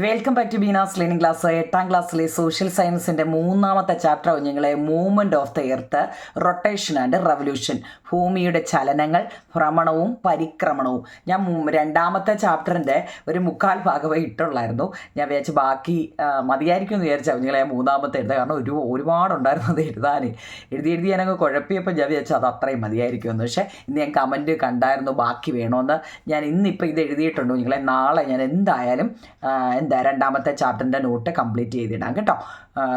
Welcome back to Beena's learning class. 8ാം ക്ലാസ്സിലെ social സയൻസിൻ്റെ 3ാമത്തെ ചാപ്റ്റർ കുഞ്ഞുങ്ങളെ movement of the earth, rotation and revolution. ഭൂമിയുടെ ചലനങ്ങൾ, ഭ്രമണവും പരിക്രമണവും. ഞാൻ 2ാമത്തെ ചാപ്റ്ററിൻ്റെ ഒരു 3/4 ഭാഗമേ ഇട്ടുള്ളായിരുന്നു. ഞാൻ വിചാരിച്ച് ബാക്കി മതിയായിരിക്കും എന്ന് വിചാരിച്ചാൽ കുഞ്ഞുങ്ങളെ 3ാമത്തെ എഴുതുക. കാരണം ഒരുപാടുണ്ടായിരുന്നു അത് എഴുതി ഞാനങ്ങ് കുഴപ്പിയപ്പോൾ ഞാൻ വിചാരിച്ചാൽ അത് അത്രയും മതിയായിരിക്കുമെന്ന്. പക്ഷേ ഇന്ന് ഞാൻ കമൻറ്റ് കണ്ടായിരുന്നു ബാക്കി വേണമെന്ന്. ഞാൻ ഇന്നിപ്പോൾ ഇത് എഴുതിയിട്ടുണ്ട് കുഞ്ഞുങ്ങളെ. നാളെ ഞാൻ എന്തായാലും 2ാമത്തെ ചാപ്റ്ററിൻ്റെ നോട്ട് കംപ്ലീറ്റ് ചെയ്തിടാം കേട്ടോ.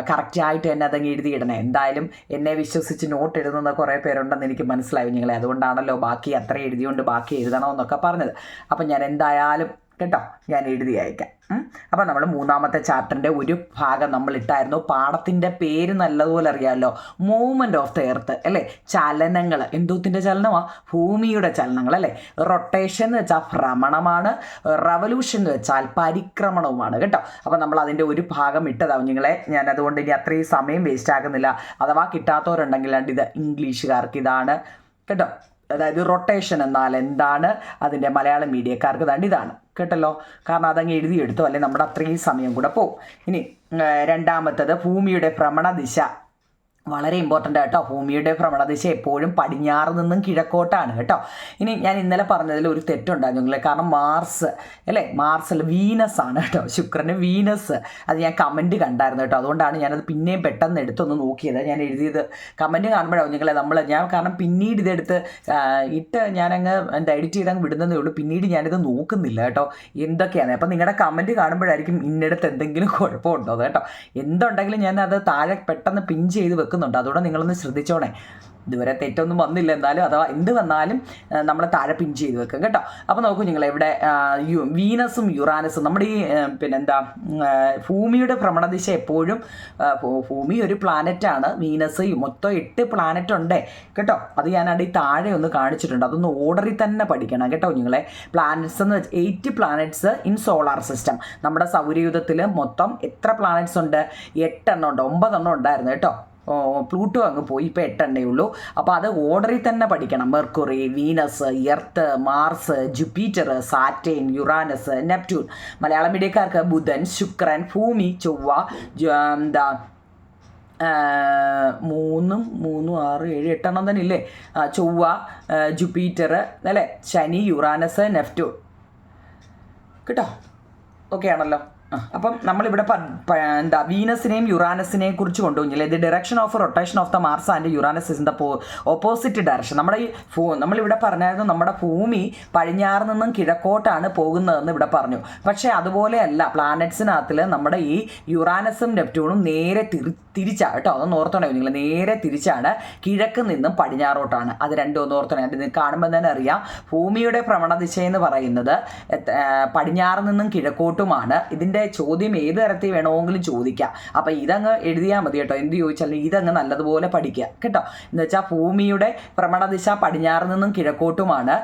കറക്റ്റായിട്ട് തന്നെ അതങ്ങ് എഴുതിയിടണേ. എന്തായാലും എന്നെ വിശ്വസിച്ച് നോട്ട് എഴുതുന്ന കുറേ പേരുണ്ടെന്ന് എനിക്ക് മനസ്സിലായി നിങ്ങളെ. അതുകൊണ്ടാണല്ലോ ബാക്കി അത്ര എഴുതിയോണ്ട് ബാക്കി എഴുതണമെന്നൊക്കെ പറഞ്ഞത്. അപ്പം ഞാൻ എന്തായാലും കേട്ടോ ഞാൻ എഴുതി അയക്കാം. അപ്പം നമ്മൾ 3ാമത്തെ ചാപ്റ്ററിൻ്റെ ഒരു ഭാഗം നമ്മൾ ഇട്ടായിരുന്നു. പാഠത്തിൻ്റെ പേര് നല്ലതുപോലെ അറിയാമല്ലോ, മൂവ്മെൻറ്റ് ഓഫ് ദ എർത്ത് അല്ലേ. ചലനങ്ങൾ, എന്തോത്തിൻ്റെ ചലനമാണ്? ഭൂമിയുടെ ചലനങ്ങൾ അല്ലേ. റൊട്ടേഷൻ എന്ന് വെച്ചാൽ ഭ്രമണമാണ്, റവല്യൂഷൻ എന്ന് വെച്ചാൽ പരിക്രമണവുമാണ് കേട്ടോ. അപ്പം നമ്മൾ അതിൻ്റെ ഒരു ഭാഗം ഇട്ടതാവും നിങ്ങളെ. ഞാൻ അതുകൊണ്ട് ഇനി അത്രയും സമയം വേസ്റ്റ് ആക്കുന്നില്ല. അഥവാ കിട്ടാത്തവരുണ്ടെങ്കിൽ ഇത് ഇംഗ്ലീഷുകാർക്ക് ഇതാണ് കേട്ടോ. അതായത് റൊട്ടേഷൻ എന്നാൽ എന്താണ്, അതിൻ്റെ മലയാളം മീഡിയക്കാർക്ക് ഇതാണ് കേട്ടല്ലോ. കാരണം അതങ്ങ് എഴുതിയെടുത്തു, അല്ലെങ്കിൽ നമ്മുടെ അത്രയും സമയം കൂടെ പോവും. ഇനി 2ാമത്തത് ഭൂമിയുടെ ഭ്രമണദിശ. വളരെ ഇമ്പോർട്ടൻ്റ് ആട്ടോ. ഭൂമിയുടെ ഭ്രമണദിശ എപ്പോഴും പടിഞ്ഞാറ് നിന്നും കിഴക്കോട്ടാണ് കേട്ടോ. ഇനി ഞാൻ ഇന്നലെ പറഞ്ഞതിൽ ഒരു തെറ്റുണ്ടായിരുന്നില്ല. കാരണം മാർസ് അല്ലേ, മാർസല്ല വീനസ് ആണ് കേട്ടോ. ശുക്രന് വീനസ്. അത് ഞാൻ കമൻറ്റ് കണ്ടായിരുന്നു കേട്ടോ. അതുകൊണ്ടാണ് ഞാനത് പിന്നെയും പെട്ടെന്ന് എടുത്തൊന്ന് നോക്കിയത്. ഞാൻ എഴുതിയത് കമൻറ്റ് കാണുമ്പോഴാണ് നിങ്ങളെ ഞാൻ കാരണം പിന്നീട് ഇതെടുത്ത് ഞാനങ്ങ് എഡിറ്റ് ചെയ്തങ്ങ് വിടുന്നതേ ഉള്ളൂ. പിന്നീട് ഞാനിത് നോക്കുന്നില്ല കേട്ടോ എന്തൊക്കെയാണ്. അപ്പം നിങ്ങളുടെ കമൻറ്റ് കാണുമ്പോഴായിരിക്കും ഇന്നടുത്ത് എന്തെങ്കിലും കുഴപ്പമുണ്ടോ കേട്ടോ. എന്തുണ്ടെങ്കിലും ഞാൻ അത് താഴെ പെട്ടെന്ന് പിൻ ചെയ്ത് വെക്കും. അതുകൊണ്ട് നിങ്ങളൊന്ന് ശ്രദ്ധിച്ചോണേ. ഇതുവരെ തെറ്റൊന്നും വന്നില്ല. എന്നാലും അഥവാ എന്ത് വന്നാലും നമ്മൾ താഴെ പിൻ ചെയ്ത് വെക്കും കേട്ടോ. അപ്പോൾ നോക്കൂ നിങ്ങൾ, ഇവിടെ വീനസും യുറാനസും നമ്മുടെ ഈ ഭൂമിയുടെ ഭ്രമണദിശ എപ്പോഴും ഭൂമി ഒരു പ്ലാനറ്റാണ്. വീനസ് മൊത്തം 8 പ്ലാനറ്റ് ഉണ്ട് കേട്ടോ. അത് ഞാനവിടെ ഈ താഴെ ഒന്ന് കാണിച്ചിട്ടുണ്ട്. അതൊന്ന് ഓർഡറിൽ തന്നെ പഠിക്കണം കേട്ടോ നിങ്ങളെ. പ്ലാനറ്റ്സ് എന്ന് വെച്ചാൽ 8 പ്ലാനറ്റ്സ് ഇൻ സോളാർ സിസ്റ്റം. നമ്മുടെ സൗരയൂഥത്തിൽ മൊത്തം എത്ര പ്ലാനറ്റ്സ് ഉണ്ട്? 8 എണ്ണം ഉണ്ട്. 9 എണ്ണം ഉണ്ടായിരുന്നു കേട്ടോ. പ്ലൂട്ടോ അങ്ങ് പോയി, ഇപ്പോൾ 8 എണ്ണേ ഉള്ളൂ. അപ്പോൾ അത് ഓർഡറിൽ തന്നെ പഠിക്കണം. Mercury, Venus, Earth, Mars, Jupiter, Saturn, Uranus, Neptune. Malayalam മീഡിയക്കാർക്ക് ബുധൻ, ശുക്രൻ, ഭൂമി, ചൊവ്വ, 3, 6, 7, 8 എണ്ണം തന്നെ ഇല്ലേ. ചൊവ്വ, ജുപ്പിറ്റർ അല്ലേ, ശനി, യുറാനസ്, നെപ്റ്റ്യൂൺ കേട്ടോ. ഓക്കെ ആണല്ലോ. അപ്പം നമ്മളിവിടെ വീനസിനെയും യുറാനസിനെയും കുറിച്ച് കൊണ്ടുപോയില്ലേ. The direction of rotation of the Mars and Uranus in the opposite direction. നമ്മുടെ ഈ നമ്മളിവിടെ പറഞ്ഞായിരുന്നു നമ്മുടെ ഭൂമി പടിഞ്ഞാറ് നിന്നും കിഴക്കോട്ടാണ് പോകുന്നതെന്ന് ഇവിടെ പറഞ്ഞു. പക്ഷേ അതുപോലെയല്ല, പ്ലാനറ്റ്സിനകത്തിൽ നമ്മുടെ ഈ യുറാനസും നെപ്റ്റ്യൂണും നേരെ തിരിച്ചാണ് കേട്ടോ. അതൊന്ന് ഓർത്തണേ നിങ്ങൾ. നേരെ തിരിച്ചാണ്, കിഴക്ക് നിന്നും പടിഞ്ഞാറോട്ടാണ്. അത് രണ്ടും ഒന്ന് ഓർത്തണേ. അത് കാണുമ്പോൾ തന്നെ അറിയാം. ഭൂമിയുടെ ഭ്രമണദിശ എന്ന് പറയുന്നത് പടിഞ്ഞാറ് നിന്നും കിഴക്കോട്ടുമാണ്. ഇതിൻ്റെ ചോദ്യം ഏത് തരത്തിൽ വേണമെങ്കിലും ചോദിക്കാം. അപ്പം ഇതങ്ങ് എഴുതിയാൽ മതി കേട്ടോ. എന്ത് ചോദിച്ചാൽ ഇതങ്ങ് നല്ലതുപോലെ പഠിക്കുക കേട്ടോ. എന്ന് വെച്ചാൽ ഭൂമിയുടെ ഭ്രമണദിശ പടിഞ്ഞാറ് നിന്നും കിഴക്കോട്ടുമാണ്.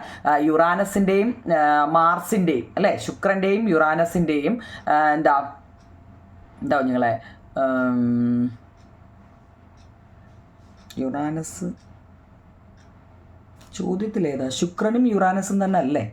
യുറാനസിൻ്റെയും മാർസിൻ്റെയും അല്ലേ, ശുക്രൻ്റെയും യുറാനസിൻ്റെയും എന്താ കുഞ്ഞുങ്ങളെ, യുറാനസ് ചോദ്യത്തിലേതാ? ശുക്രനും യുറാനസും തന്നെ അല്ലേ?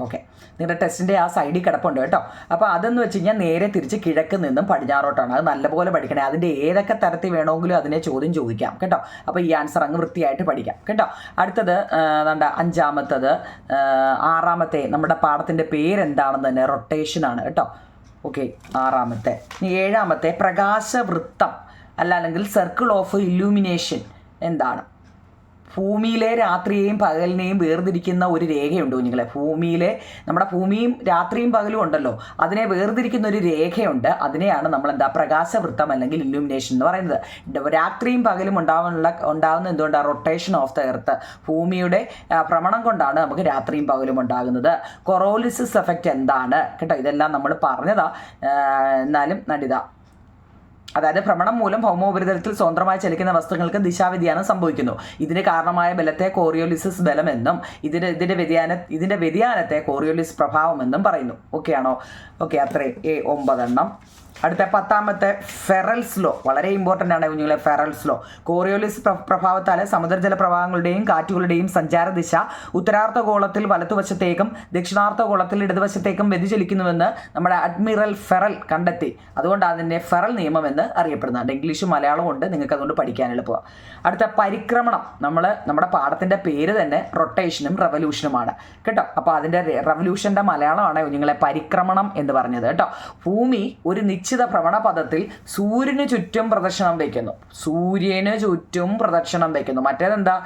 ഓക്കെ, നിങ്ങളുടെ ടെസ്റ്റിൻ്റെ ആ സൈഡിൽ കിടപ്പുണ്ട് കേട്ടോ. അപ്പോൾ അതെന്ന് വെച്ച് കഴിഞ്ഞാൽ നേരെ തിരിച്ച് കിഴക്ക് നിന്നും പടിഞ്ഞാറോട്ടാണ്. അത് നല്ലപോലെ പഠിക്കണേ. അതിൻ്റെ ഏതൊക്കെ തരത്തിൽ വേണമെങ്കിലും അതിനെ ചോദ്യം ചോദിക്കാം കേട്ടോ. അപ്പോൾ ഈ ആൻസർ അങ്ങ് വൃത്തിയായിട്ട് പഠിക്കാം കേട്ടോ. അടുത്തത് 5ാമത്തത് 6ാമത്തെ നമ്മുടെ പാഠത്തിൻ്റെ പേരെന്താണെന്ന് തന്നെ റൊട്ടേഷനാണ് കേട്ടോ. ഓക്കെ, 6ാമത്തെ. 7ാമത്തെ പ്രകാശവൃത്തം അല്ലെങ്കിൽ സർക്കിൾ ഓഫ് ഇല്യൂമിനേഷൻ എന്താണ്? ഭൂമിയിലെ രാത്രിയെയും പകലിനെയും വേർതിരിക്കുന്ന ഒരു രേഖയുണ്ട് കുഞ്ഞുങ്ങളെ. നമ്മുടെ ഭൂമിയും രാത്രിയും പകലും ഉണ്ടല്ലോ, അതിനെ വേർതിരിക്കുന്ന ഒരു രേഖയുണ്ട്. അതിനെയാണ് നമ്മൾ പ്രകാശവൃത്തം അല്ലെങ്കിൽ ഇല്യൂമിനേഷൻ എന്ന് പറയുന്നത്. രാത്രിയും പകലും ഉണ്ടാകുന്ന എന്തുകൊണ്ടാണ്? Rotation of the earth. ഭൂമിയുടെ ഭ്രമണം കൊണ്ടാണ് നമുക്ക് രാത്രിയും പകലും ഉണ്ടാകുന്നത്. കൊറോലിസിസ് എഫക്റ്റ് എന്താണ് കേട്ടോ? ഇതെല്ലാം നമ്മൾ പറഞ്ഞതാ. എന്നാലും നടിതാ, അതായത് ഭ്രമണം മൂലം ഭൗമോപരിതലത്തിൽ സ്വതന്ത്രമായി ചലിക്കുന്ന വസ്തുക്കൾക്ക് ദിശാവ്യതിയാനം സംഭവിക്കുന്നു. ഇതിന് കാരണമായ ബലത്തെ കോറിയോലിസിസ് ബലമെന്നും ഇതിന്റെ വ്യതിയാനത്തെ കോറിയോലിസ് പ്രഭാവമെന്നും പറയുന്നു. ഓക്കെ ആണോ? ഓക്കെ, അത്രയും 9 എണ്ണം. അടുത്ത 10ാമത്തെ ഫെറൽസ് ലോ, വളരെ ഇമ്പോർട്ടൻ്റ് ആണ് കുഞ്ഞുങ്ങളെ. ഫെറൽസ് ലോ കോറിയോലിസ് പ്രഭാവത്താൽ സമുദ്രജല പ്രവാഹങ്ങളുടെയും കാറ്റുകളുടെയും സഞ്ചാരദിശ ഉത്തരാർദ്ധഗോളത്തിൽ വലതുവശത്തേക്കും ദക്ഷിണാർദ്ധഗോളത്തിൽ ഇടതുവശത്തേക്കും വ്യതിചലിക്കുന്നുവെന്ന് നമ്മുടെ അഡ്മിറൽ ഫെറൽ കണ്ടെത്തി. അതുകൊണ്ട് അതിൻ്റെ ഫെറൽ നിയമം എന്ന് അറിയപ്പെടുന്നുണ്ട്. ഇംഗ്ലീഷും മലയാളവും ഉണ്ട്, നിങ്ങൾക്ക് അതുകൊണ്ട് പഠിക്കാൻ എളുപ്പമാണ്. അടുത്ത പരിക്രമണം, നമ്മുടെ പാഠത്തിൻ്റെ പേര് തന്നെ റൊട്ടേഷനും റെവല്യൂഷനുമാണ് കേട്ടോ. അപ്പോൾ അതിൻ്റെ റെവല്യൂഷൻ്റെ മലയാളമാണ് കുഞ്ഞുങ്ങളെ പരിക്രമണം എന്ന് പറഞ്ഞത് കേട്ടോ. ഭൂമി ഒരു നിശ്ചിത ഭ്രമണപഥത്തിൽ സൂര്യന് ചുറ്റും പ്രദക്ഷിണം വയ്ക്കുന്നു. മറ്റേതെന്താ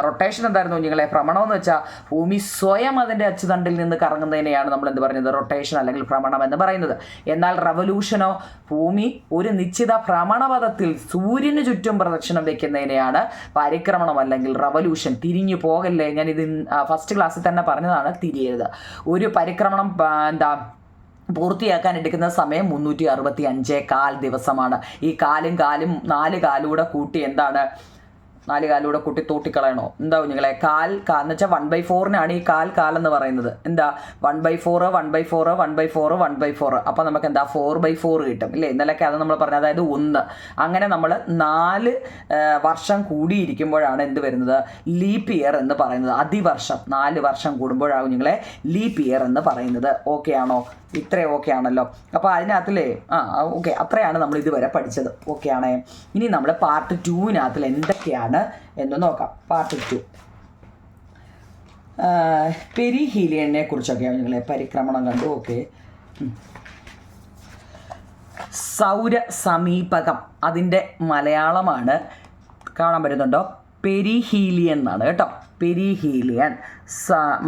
റൊട്ടേഷൻ എന്തായിരുന്നു കുഞ്ഞുങ്ങളെ? ഭ്രമണം എന്ന് വെച്ചാൽ ഭൂമി സ്വയം അതിൻ്റെ അച്ചുതണ്ടിൽ നിന്ന് കറങ്ങുന്നതിനെയാണ് നമ്മൾ എന്ത് പറയുന്നത്? റൊട്ടേഷൻ അല്ലെങ്കിൽ ഭ്രമണം എന്ന് പറയുന്നത്. എന്നാൽ റെവല്യൂഷനോ ഭൂമി ഒരു നിശ്ചിത ഭ്രമണപഥത്തിൽ സൂര്യന് ചുറ്റും പ്രദക്ഷിണം വയ്ക്കുന്നതിനെയാണ് പരിക്രമണം അല്ലെങ്കിൽ റെവല്യൂഷൻ. തിരിഞ്ഞു പോകല്ലേ, ഞാനിത് ഫസ്റ്റ് ക്ലാസ്സിൽ തന്നെ പറഞ്ഞതാണ്, തിരിയരുത്. ഒരു പരിക്രമണം പൂർത്തിയാക്കാൻ എടുക്കുന്ന സമയം 365 ദിവസമാണ്. ഈ കാലും 4 കാലൂടെ കൂട്ടി എന്താണ് 4 കാലൂടെ കൂട്ടി തോട്ടിക്കളയണോ? എന്താ കുഞ്ഞുങ്ങളെ? എന്ന് വെച്ചാൽ 1/4 ഈ കാലെന്ന് പറയുന്നത്. എന്താ 1/4 1/4 1/4 1/4. അപ്പോൾ നമുക്ക് എന്താ 4/4 കിട്ടും ഇല്ലേ? ഇന്നലെയൊക്കെ അത് നമ്മൾ പറഞ്ഞത്. അതായത് 1. അങ്ങനെ നമ്മൾ 4 വർഷം കൂടിയിരിക്കുമ്പോഴാണ് എന്ത് വരുന്നത്? ലീപ്പ് ഇയർ എന്ന് പറയുന്നത്. അതിവർഷം 4 വർഷം കൂടുമ്പോഴാണ് കുഞ്ഞുങ്ങളെ ലീപ്പ് ഇയർ എന്ന് പറയുന്നത്. ഓക്കെ ആണോ? ഇത്രയും ഓക്കെ ആണല്ലോ. അപ്പോൾ അതിനകത്തിലേ ഓക്കെ, അത്രയാണ് നമ്മൾ ഇതുവരെ പഠിച്ചത്. ഓക്കെ ആണേ. ഇനി നമ്മൾ പാർട്ട് 2 എന്തൊക്കെയാണ് എന്ന് നോക്കാം. പാർട്ട് 2 പെരിഹീലിയനെ കുറിച്ചൊക്കെയാണ് നിങ്ങളെ പരിക്രമണം കണ്ടു. ഓക്കെ, സൗര സമീപകം അതിൻ്റെ മലയാളമാണ്, കാണാൻ പറ്റുന്നുണ്ടോ? പെരിഹീലിയൻ എന്നാണ് കേട്ടോ. പെരിഹീലിയൻ.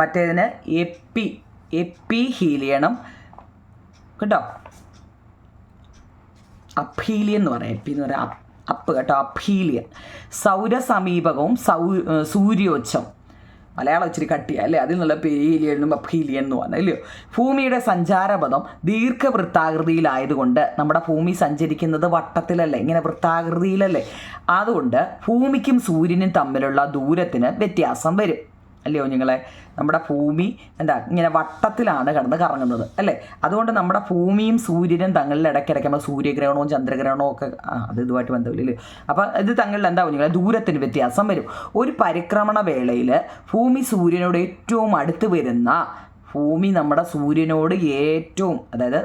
മറ്റേതിന് എപ്പിഹീലിയനും കേട്ടോ. അപ്ഹീലിയൻ എന്ന് പറയാം. എപ്പി എന്ന് പറയാം അപ്പ് കേട്ടോ. അപ്ഹീലിയൻ. സൗരസമീപകവും സൂര്യോച്ഛം. മലയാളം ഇച്ചിരി കട്ടിയാണ് അല്ലേ? അതിൽ നിന്നുള്ള പെരിഹീലിയനും അപ്ഹീലിയൻ എന്ന് പറഞ്ഞാൽ അല്ലയോ. ഭൂമിയുടെ സഞ്ചാരപഥം ദീർഘവൃത്താകൃതിയിലായതുകൊണ്ട്, നമ്മുടെ ഭൂമി സഞ്ചരിക്കുന്നത് വട്ടത്തിലല്ലേ, ഇങ്ങനെ വൃത്താകൃതിയിലല്ലേ, അതുകൊണ്ട് ഭൂമിക്കും സൂര്യനും തമ്മിലുള്ള ദൂരത്തിന് വ്യത്യാസം വരും അല്ലയോ കുഞ്ഞുങ്ങളെ. നമ്മുടെ ഭൂമി ഇങ്ങനെ വട്ടത്തിലാണ് കറങ്ങുന്നത് അല്ലേ. അതുകൊണ്ട് നമ്മുടെ ഭൂമിയും സൂര്യനും തങ്ങളിൽ ഇടയ്ക്കിടയ്ക്ക് നമ്മൾ സൂര്യഗ്രഹണവും ചന്ദ്രഗ്രഹണവും ഒക്കെ അത് ഇതുമായിട്ട് ബന്ധമില്ലല്ലോ. അപ്പോൾ ഇത് തങ്ങളിൽ എന്താ കുഞ്ഞുങ്ങളെ? ദൂരത്തിന് വ്യത്യാസം വരും. ഒരു പരിക്രമണ വേളയിൽ ഭൂമി സൂര്യനോട് ഏറ്റവും അടുത്ത് വരുന്ന ഭൂമി നമ്മുടെ സൂര്യനോട് ഏറ്റവും, അതായത്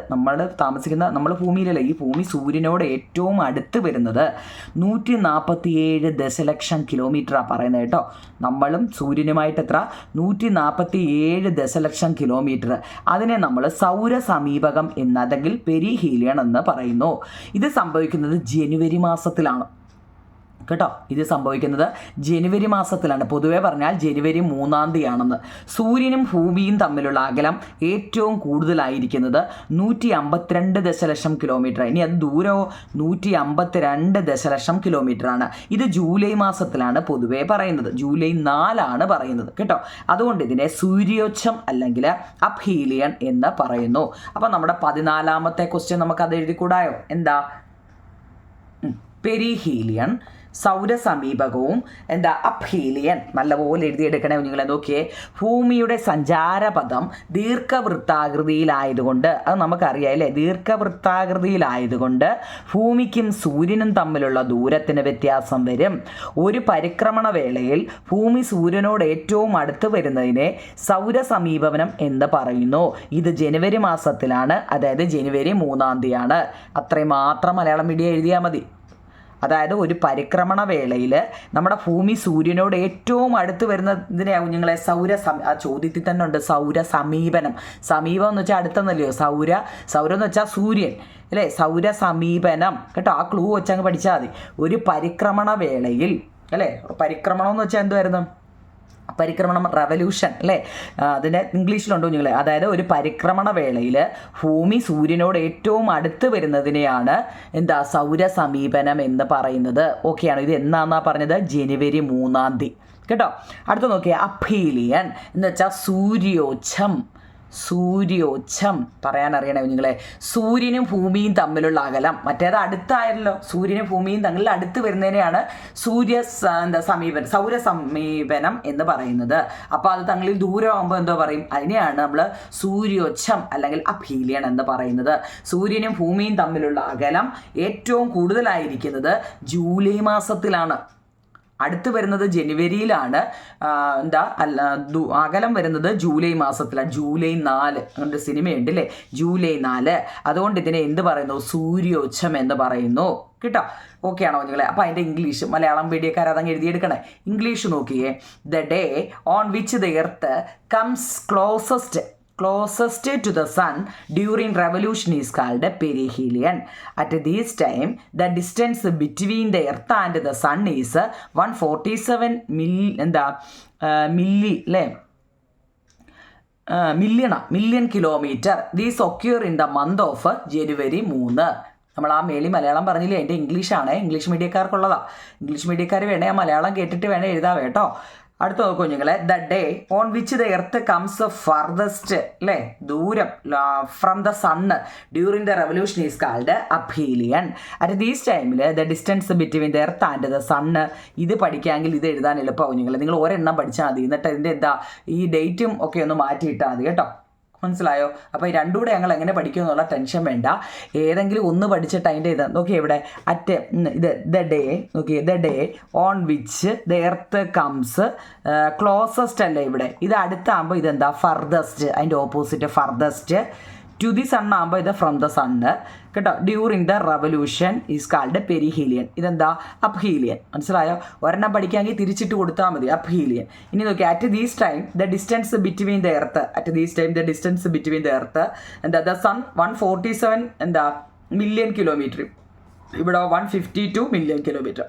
നമ്മൾ ഭൂമിയിലല്ല, ഈ ഭൂമി സൂര്യനോട് ഏറ്റവും അടുത്ത് വരുന്നത് 147 ദശലക്ഷം കിലോമീറ്ററാണ് പറയുന്നത് കേട്ടോ. നമ്മളും സൂര്യനുമായിട്ട് എത്ര? 147 ദശലക്ഷം കിലോമീറ്റർ. അതിനെ നമ്മൾ സൗരസമീപകം അല്ലെങ്കിൽ പെരിഹീലിയൻ എന്ന് പറയുന്നു. ഇത് സംഭവിക്കുന്നത് ജനുവരി മാസത്തിലാണ് കേട്ടോ. ഇത് സംഭവിക്കുന്നത് ജനുവരി മാസത്തിലാണ്. പൊതുവെ പറഞ്ഞാൽ ജനുവരി 3-ാം തീയതിയാണെന്ന്. സൂര്യനും ഭൂമിയും തമ്മിലുള്ള അകലം ഏറ്റവും കൂടുതലായിരിക്കുന്നത് 152 ദശലക്ഷം കിലോമീറ്റർ. ഇനി അത് ദൂരമോ 152 ദശലക്ഷം കിലോമീറ്ററാണ്. ഇത് ജൂലൈ മാസത്തിലാണ് പൊതുവെ പറയുന്നത്. ജൂലൈ 4 പറയുന്നത് കേട്ടോ. അതുകൊണ്ട് ഇതിനെ സൂര്യോച്ഛം അല്ലെങ്കിൽ അപ്ഹീലിയൻ എന്ന് പറയുന്നു. അപ്പം നമ്മുടെ 14ാമത്തെ ക്വസ്റ്റ്യൻ നമുക്കത് എഴുതിക്കൂടായോ? എന്താ? പെരിഹീലിയൻ, സൗരസമീപകവും അപ്ഹീലിയൻ. നല്ലപോലെ എഴുതിയെടുക്കണേ കുഞ്ഞുങ്ങളെ. നോക്കിയേ, ഭൂമിയുടെ സഞ്ചാരപഥം ദീർഘവൃത്താകൃതിയിലായതുകൊണ്ട്, അത് നമുക്കറിയാം അല്ലേ, ദീർഘവൃത്താകൃതിയിലായതുകൊണ്ട് ഭൂമിക്കും സൂര്യനും തമ്മിലുള്ള ദൂരത്തിന് വ്യത്യാസം വരും. ഒരു പരിക്രമണ വേളയിൽ ഭൂമി സൂര്യനോട് ഏറ്റവും അടുത്ത് വരുന്നതിനെ സൗരസമീപനം എന്ന് പറയുന്നു. ഇത് ജനുവരി മാസത്തിലാണ്, അതായത് ജനുവരി 3-ാം തീയതിയാണ്. അത്രയും മാത്രം മലയാളം മീഡിയം എഴുതിയാൽ മതി. അതായത് ഒരു പരിക്രമണ വേളയിൽ നമ്മുടെ ഭൂമി സൂര്യനോട് ഏറ്റവും അടുത്ത് വരുന്നതിനെ കുഞ്ഞുങ്ങളെ ആ ചോദ്യത്തിൽ തന്നെ ഉണ്ട് സൗരസമീപനം. സമീപം എന്ന് വെച്ചാൽ അടുത്തെന്നല്ലയോ. സൗരം എന്ന് വെച്ചാൽ സൂര്യൻ അല്ലേ. സൗരസമീപനം കേട്ടോ. ആ ക്ലൂ വെച്ചങ്ങ് പഠിച്ചാൽ മതി. ഒരു പരിക്രമണ വേളയിൽ അല്ലേ. പരിക്രമണം എന്ന് വെച്ചാൽ എന്തുവായിരുന്നു? പരിക്രമണം, റെവല്യൂഷൻ അല്ലേ. അതിൻ്റെ ഇംഗ്ലീഷിലുണ്ടോ കുഞ്ഞുങ്ങളെ? അതായത് ഒരു പരിക്രമണ വേളയിൽ ഭൂമി സൂര്യനോട് ഏറ്റവും അടുത്ത് വരുന്നതിനെയാണ് സൗരസമീപനം എന്ന് പറയുന്നത്. ഓക്കെയാണ്. ഇത് എന്നാന്നാണ് പറഞ്ഞത്? ജനുവരി 3-ാം തീയതി കേട്ടോ. അടുത്ത നോക്കിയാൽ അപ്ഹീലിയൻ എന്ന് വെച്ചാൽ സൂര്യോച്ഛം. സൂര്യോച്ഛം പറയാനറിയണേ കുഞ്ഞുങ്ങളെ. സൂര്യനും ഭൂമിയും തമ്മിലുള്ള അകലം, മറ്റേത് അടുത്തായല്ലോ, സൂര്യനും ഭൂമിയും തമ്മിൽ അടുത്ത് വരുന്നതിനെയാണ് സൗര സമീപനം എന്ന് പറയുന്നത്. അപ്പോൾ അത് തങ്ങളിൽ ദൂരമാകുമ്പോൾ എന്തോ പറയും, അതിനെയാണ് നമ്മൾ സൂര്യോച്ഛം അല്ലെങ്കിൽ അഭീലിയൻ എന്ന് പറയുന്നത്. സൂര്യനും ഭൂമിയും തമ്മിലുള്ള അകലം ഏറ്റവും കൂടുതലായിരിക്കുന്നത് ജൂലൈ മാസത്തിലാണ്. അടുത്ത് വരുന്നത് ജനുവരിയിലാണ്. അകലം വരുന്നത് ജൂലൈ മാസത്തിലാണ്. ജൂലൈ 4 അങ്ങനത്തെ സിനിമയുണ്ട് അല്ലേ, ജൂലൈ 4. അതുകൊണ്ട് ഇതിനെ എന്ത് പറയുന്നു, സൂര്യോച്ഛം എന്ന് പറയുന്നു കേട്ടോ. ഓക്കെ ആണോ നിങ്ങളെ? അപ്പോൾ അതിൻ്റെ ഇംഗ്ലീഷ് മലയാളം മീഡിയക്കാർ അതങ്ങ് എഴുതിയെടുക്കണേ. ഇംഗ്ലീഷ് നോക്കിയേ. The day on which the earth comes closest to the sun during revolution is called perihelion. At this time, the distance between the earth and the sun is 147 million kilometer. These occur in the month of January 3. നമ്മൾ ആ മേളി മലയാളം പറഞ്ഞില്ലേ, എൻ്റെ ഇംഗ്ലീഷാണ്, English മീഡിയക്കാർക്കുള്ളതാണ്. English മീഡിയക്കാർ വേണേൽ ആ മലയാളം കേട്ടിട്ട് വേണേൽ എഴുതാം കേട്ടോ. അടുത്ത നോക്കൂ കുഞ്ഞുങ്ങളെ. The day on which the earth comes farthest അല്ലേ, ദൂരം from the sun during the revolution is called aphelion. At these ടൈമിൽ the distance between the earth and the sun, ഇത് പഠിക്കാമെങ്കിൽ ഇത് എഴുതാൻ എളുപ്പമാവും കുഞ്ഞുങ്ങളെ. നിങ്ങൾ ഒരെണ്ണം പഠിച്ചാൽ മതി, എന്നിട്ട് ഇതിൻ്റെ ഈ ഡേറ്റും ഒക്കെ ഒന്ന് മാറ്റിയിട്ടാൽ മതി കേട്ടോ. മനസ്സിലായോ? അപ്പോൾ ഈ രണ്ടും കൂടെ ഞങ്ങൾ എങ്ങനെ പഠിക്കും എന്നുള്ള ടെൻഷൻ വേണ്ട. ഏതെങ്കിലും ഒന്ന് പഠിച്ചിട്ട് അതിൻ്റെ ഇത് നോക്കിയേ. ഇവിടെ ഇത് ദ ഡേ നോക്കിയേ. The day on which the earth comes closest അല്ലേ ഇവിടെ, ഇത് അടുത്താകുമ്പോൾ ഇതെന്താ ഫർദസ്റ്റ്, അതിൻ്റെ ഓപ്പോസിറ്റ് ഫർദസ്റ്റ്. ടു ദി സൺ ആകുമ്പോൾ ഇത് ഫ്രം ദ സണ്ണ് കേട്ടോ. During the revolution is called perihelion. ഇതെന്താ അബ്ഹീലിയൻ. മനസ്സിലായോ? ഒരെണ്ണം പഠിക്കാമെങ്കിൽ തിരിച്ചിട്ട് കൊടുത്താൽ മതി, അബ്ഹീലിയൻ. ഇനി നോക്കി. At these time the distance between the earth, എന്താ ദ സൺ 147 മില്യൺ കിലോമീറ്റർ, ഇവിടെ 152 million kilometre.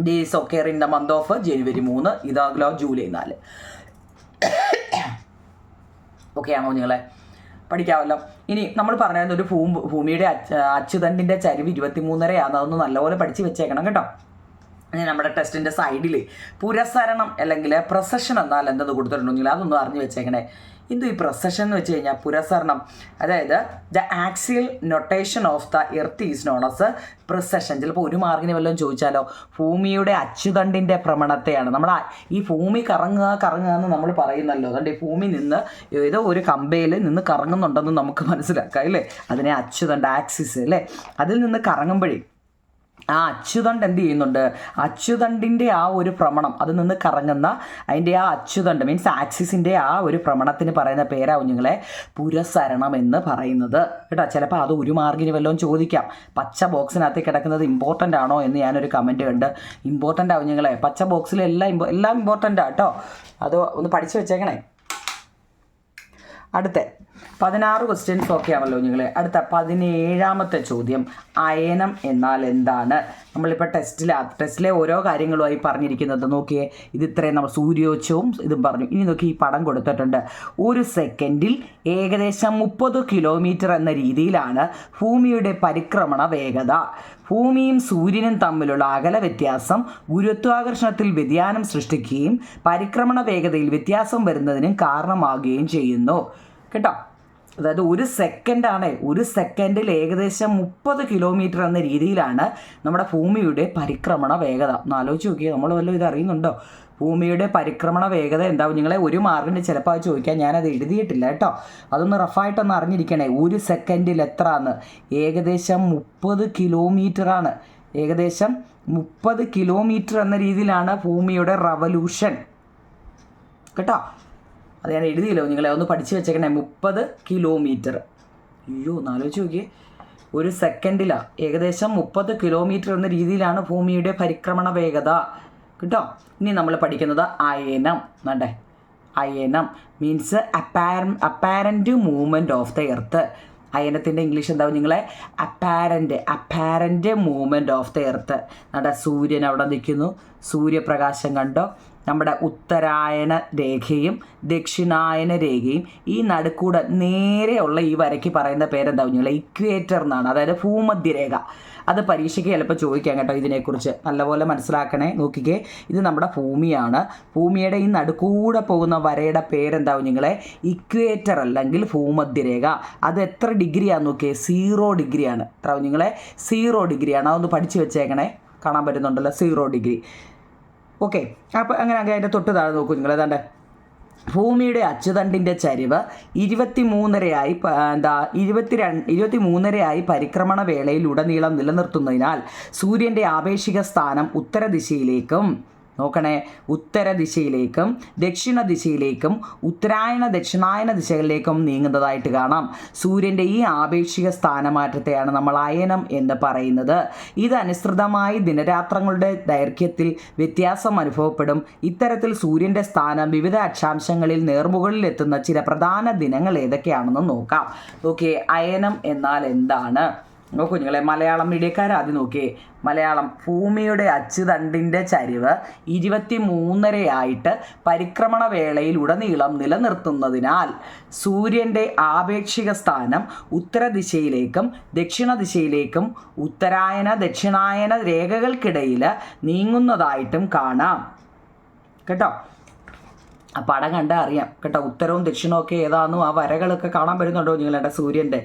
These occur in the month of January 3, ഇതാകലോ ജൂലൈ 4. ഓക്കെ ആണോ നിങ്ങളെ? പഠിക്കാമല്ലോ. ഇനി നമ്മൾ പറഞ്ഞാൽ ഒരു ഭൂമിയുടെ അച്ചുതണ്ടിൻ്റെ ചരിവ് 23.5 അതൊന്ന് നല്ലപോലെ പഠിച്ച് വെച്ചേക്കണം കേട്ടോ. ഇനി നമ്മുടെ ടെസ്റ്റിൻ്റെ സൈഡിൽ പുരസരണം അല്ലെങ്കിൽ പ്രസഷൻ എന്നാൽ എന്തെന്ന് കൊടുത്തിട്ടുണ്ടെങ്കിൽ അതൊന്നും അറിഞ്ഞു വെച്ചേക്കണേ. എന്തു ഈ പ്രസഷൻ എന്ന് വെച്ച് കഴിഞ്ഞാൽ പുരസരണം, അതായത് the axial rotation of the earth is known as precession. ചിലപ്പോൾ ഒരു മാർക്കിന് വല്ലതും ചോദിച്ചാലോ, ഭൂമിയുടെ അച്ചുതണ്ടിൻ്റെ ഭ്രമണത്തെയാണ് നമ്മൾ ഈ ഭൂമി കറങ്ങുക എന്ന് നമ്മൾ പറയുന്നല്ലോ. അതുകൊണ്ട് ഈ ഭൂമി നിന്ന് ഏതോ ഒരു കമ്പയിൽ നിന്ന് കറങ്ങുന്നുണ്ടെന്ന് നമുക്ക് മനസ്സിലാക്കാം അല്ലേ. അതിനെ അച്ചുതണ്ട്, ആക്സിസ് അല്ലേ. അതിൽ നിന്ന് കറങ്ങുമ്പോഴേ ആ അച്ചുതണ്ട് എന്ത് ചെയ്യുന്നുണ്ട്, അച്ചുതണ്ടിൻ്റെ ആ ഒരു ഭ്രമണം, അതിൽ നിന്ന് കറങ്ങുന്ന അതിൻ്റെ ആ അച്ചുതണ്ട് മീൻസ് ആക്സിസിൻ്റെ ആ ഒരു ഭ്രമണത്തിന് പറയുന്ന പേരാ കുഞ്ഞുങ്ങളെ പുരസരണം എന്ന് പറയുന്നത് കേട്ടോ. ചിലപ്പോൾ അത് ഒരു മാർക്കിന് വല്ലതും ചോദിക്കാം. പച്ച ബോക്സിനകത്ത് കിടക്കുന്നത് ഇമ്പോർട്ടൻ്റ് ആണോ എന്ന് ഞാനൊരു കമൻറ്റ് കണ്ട്. ഇമ്പോർട്ടൻ്റ് ആവും കുഞ്ഞുങ്ങളെ, പച്ച ബോക്സിൽ എല്ലാം ഇമ്പോർട്ടൻ്റ് ആട്ടോ. അത് ഒന്ന് പഠിച്ചു വെച്ചേക്കണേ. അടുത്ത 16 ക്വസ്റ്റ്യൻസ് ഒക്കെ ആണല്ലോ നിങ്ങളെ. അടുത്ത 17ാമത്തെ ചോദ്യം, അയനം എന്നാൽ എന്താണ്? നമ്മളിപ്പോൾ ടെസ്റ്റിലെ ഓരോ കാര്യങ്ങളുമായി പറഞ്ഞിരിക്കുന്നത് നോക്കിയേ. ഇത് ഇത്രയും നമ്മൾ സൂര്യോച്ഛവും ഇതും പറഞ്ഞു. ഇനി നോക്കി, ഈ പടം കൊടുത്തിട്ടുണ്ട്. ഒരു സെക്കൻഡിൽ ഏകദേശം 30 കിലോമീറ്റർ എന്ന രീതിയിലാണ് ഭൂമിയുടെ പരിക്രമണ വേഗത. ഭൂമിയും സൂര്യനും തമ്മിലുള്ള അകല വ്യത്യാസം ഗുരുത്വാകർഷണത്തിൽ വ്യതിയാനം സൃഷ്ടിക്കുകയും പരിക്രമണ വേഗതയിൽ വ്യത്യാസം വരുന്നതിനും കാരണമാകുകയും ചെയ്യുന്നു കേട്ടോ. അതായത് ഒരു സെക്കൻഡിൽ ഏകദേശം 30 കിലോമീറ്റർ എന്ന രീതിയിലാണ് നമ്മുടെ ഭൂമിയുടെ പരിക്രമണ വേഗത. ഒന്ന് ആലോചിച്ച് നോക്കിയാൽ നമ്മൾ വല്ലതും ഇത് അറിയുന്നുണ്ടോ? ഭൂമിയുടെ പരിക്രമണ വേഗത എന്താവും നിങ്ങളെ? ഒരു മാർക്കിന് ചിലപ്പോൾ അത് ചോദിക്കാൻ, ഞാനത് എഴുതിയിട്ടില്ല കേട്ടോ. അതൊന്ന് റഫായിട്ടൊന്ന് അറിഞ്ഞിരിക്കണേ. ഒരു സെക്കൻഡിൽ എത്ര ആണ്? ഏകദേശം 30 കിലോമീറ്ററാണ്. ഏകദേശം 30 കിലോമീറ്റർ എന്ന രീതിയിലാണ് ഭൂമിയുടെ റവല്യൂഷൻ കേട്ടോ. അത് ഞാൻ എഴുതിയില്ലോ നിങ്ങളെ, ഒന്ന് പഠിച്ച് വെച്ചേക്കണേ. 30 കിലോമീറ്റർ. അയ്യോ ഒന്ന് ആലോചിച്ച് നോക്കിയേ. ഒരു സെക്കൻഡിലാണ് ഏകദേശം 30 കിലോമീറ്റർ എന്ന രീതിയിലാണ് ഭൂമിയുടെ പരിക്രമണ വേഗത കേട്ടോ. ഇനി നമ്മൾ പഠിക്കുന്നത് അയനം. വേണ്ടേ? അയനം means apparent movement of the earth. അയനത്തിൻ്റെ ഇംഗ്ലീഷ് എന്താവും നിങ്ങളെ? Apparent movement of the earth. നമ്മുടെ സൂര്യൻ അവിടെ നിൽക്കുന്നു, സൂര്യപ്രകാശം കണ്ടോ, നമ്മുടെ ഉത്തരായന രേഖയും ദക്ഷിണായന രേഖയും ഈ നടുക്കൂടെ നേരെയുള്ള ഈ വരയ്ക്ക് പറയുന്ന പേരെന്താ കുഞ്ഞുങ്ങളെ? ഇക്വേറ്റർ എന്നാണ്. അതായത് ഭൂമധ്യരേഖ. അത് പരീക്ഷയ്ക്ക് ചിലപ്പോൾ ചോദിക്കാം കേട്ടോ. ഇതിനെക്കുറിച്ച് നല്ലപോലെ മനസ്സിലാക്കണേ. നോക്കിക്കേ, ഇത് നമ്മുടെ ഭൂമിയാണ്. ഭൂമിയുടെ ഈ നടുക്കൂടെ പോകുന്ന വരയുടെ പേരെന്താ കുഞ്ഞുങ്ങളെ? ഇക്വേറ്റർ അല്ലെങ്കിൽ ഭൂമധ്യരേഖ. അത് എത്ര ഡിഗ്രിയാണെന്ന് നോക്കിയേ? 0 ഡിഗ്രിയാണ്. എത്ര കുഞ്ഞുങ്ങളെ? 0 ഡിഗ്രിയാണ്. അതൊന്ന് പഠിച്ച് വെച്ചേക്കണേ. കാണാൻ പറ്റുന്നുണ്ടല്ലോ 0 ഡിഗ്രി. ഓക്കെ, അപ്പോൾ അങ്ങനെ അതിൻ്റെ തൊട്ട് താഴെ നോക്കൂ നിങ്ങൾ. ഏതാണ്ട് ഭൂമിയുടെ അച്ചുതണ്ടിൻ്റെ ചരിവ് 23.5 പരിക്രമണ വേളയിലുടനീളം നിലനിർത്തുന്നതിനാൽ സൂര്യൻ്റെ ആപേക്ഷിക സ്ഥാനം ഉത്തരദിശയിലേക്കും, നോക്കണേ, ഉത്തരദിശയിലേക്കും ദക്ഷിണ ദിശയിലേക്കും ഉത്തരായണ ദക്ഷിണായന ദിശകളിലേക്കും നീങ്ങുന്നതായിട്ട് കാണാം. സൂര്യൻ്റെ ഈ ആപേക്ഷിക സ്ഥാനമാറ്റത്തെയാണ് നമ്മൾ അയനം എന്ന് പറയുന്നത്. ഇതനുസൃതമായി ദിനരാത്രങ്ങളുടെ ദൈർഘ്യത്തിൽ വ്യത്യാസം അനുഭവപ്പെടും. ഇത്തരത്തിൽ സൂര്യൻ്റെ സ്ഥാനം വിവിധ അക്ഷാംശങ്ങളിൽ നേർമുകളിലെത്തുന്ന ചില പ്രധാന ദിനങ്ങൾ ഏതൊക്കെയാണെന്ന് നോക്കാം. ഓക്കെ, അയനം എന്നാൽ എന്താണ്? നോക്കൂ നിങ്ങളെ, മലയാളം മീഡിയക്കാർ ആദ്യം നോക്കിയേ. മലയാളം, ഭൂമിയുടെ അച്ചുതണ്ടിൻ്റെ ചരിവ് 23.5 പരിക്രമണ വേളയിൽ ഉടനീളം നിലനിർത്തുന്നതിനാൽ സൂര്യൻ്റെ ആപേക്ഷിക സ്ഥാനം ഉത്തരദിശയിലേക്കും ദക്ഷിണ ദിശയിലേക്കും ഉത്തരായന ദക്ഷിണായന രേഖകൾക്കിടയിൽ നീങ്ങുന്നതായിട്ടും കാണാം കേട്ടോ. ആ പടം കണ്ടാൽ അറിയാം കേട്ടോ. ഉത്തരവും ദക്ഷിണവും ഒക്കെ ഏതാണെന്നും ആ വരകളൊക്കെ കാണാൻ പറ്റുന്നുണ്ടോ നിങ്ങളുടെ സൂര്യൻ്റെ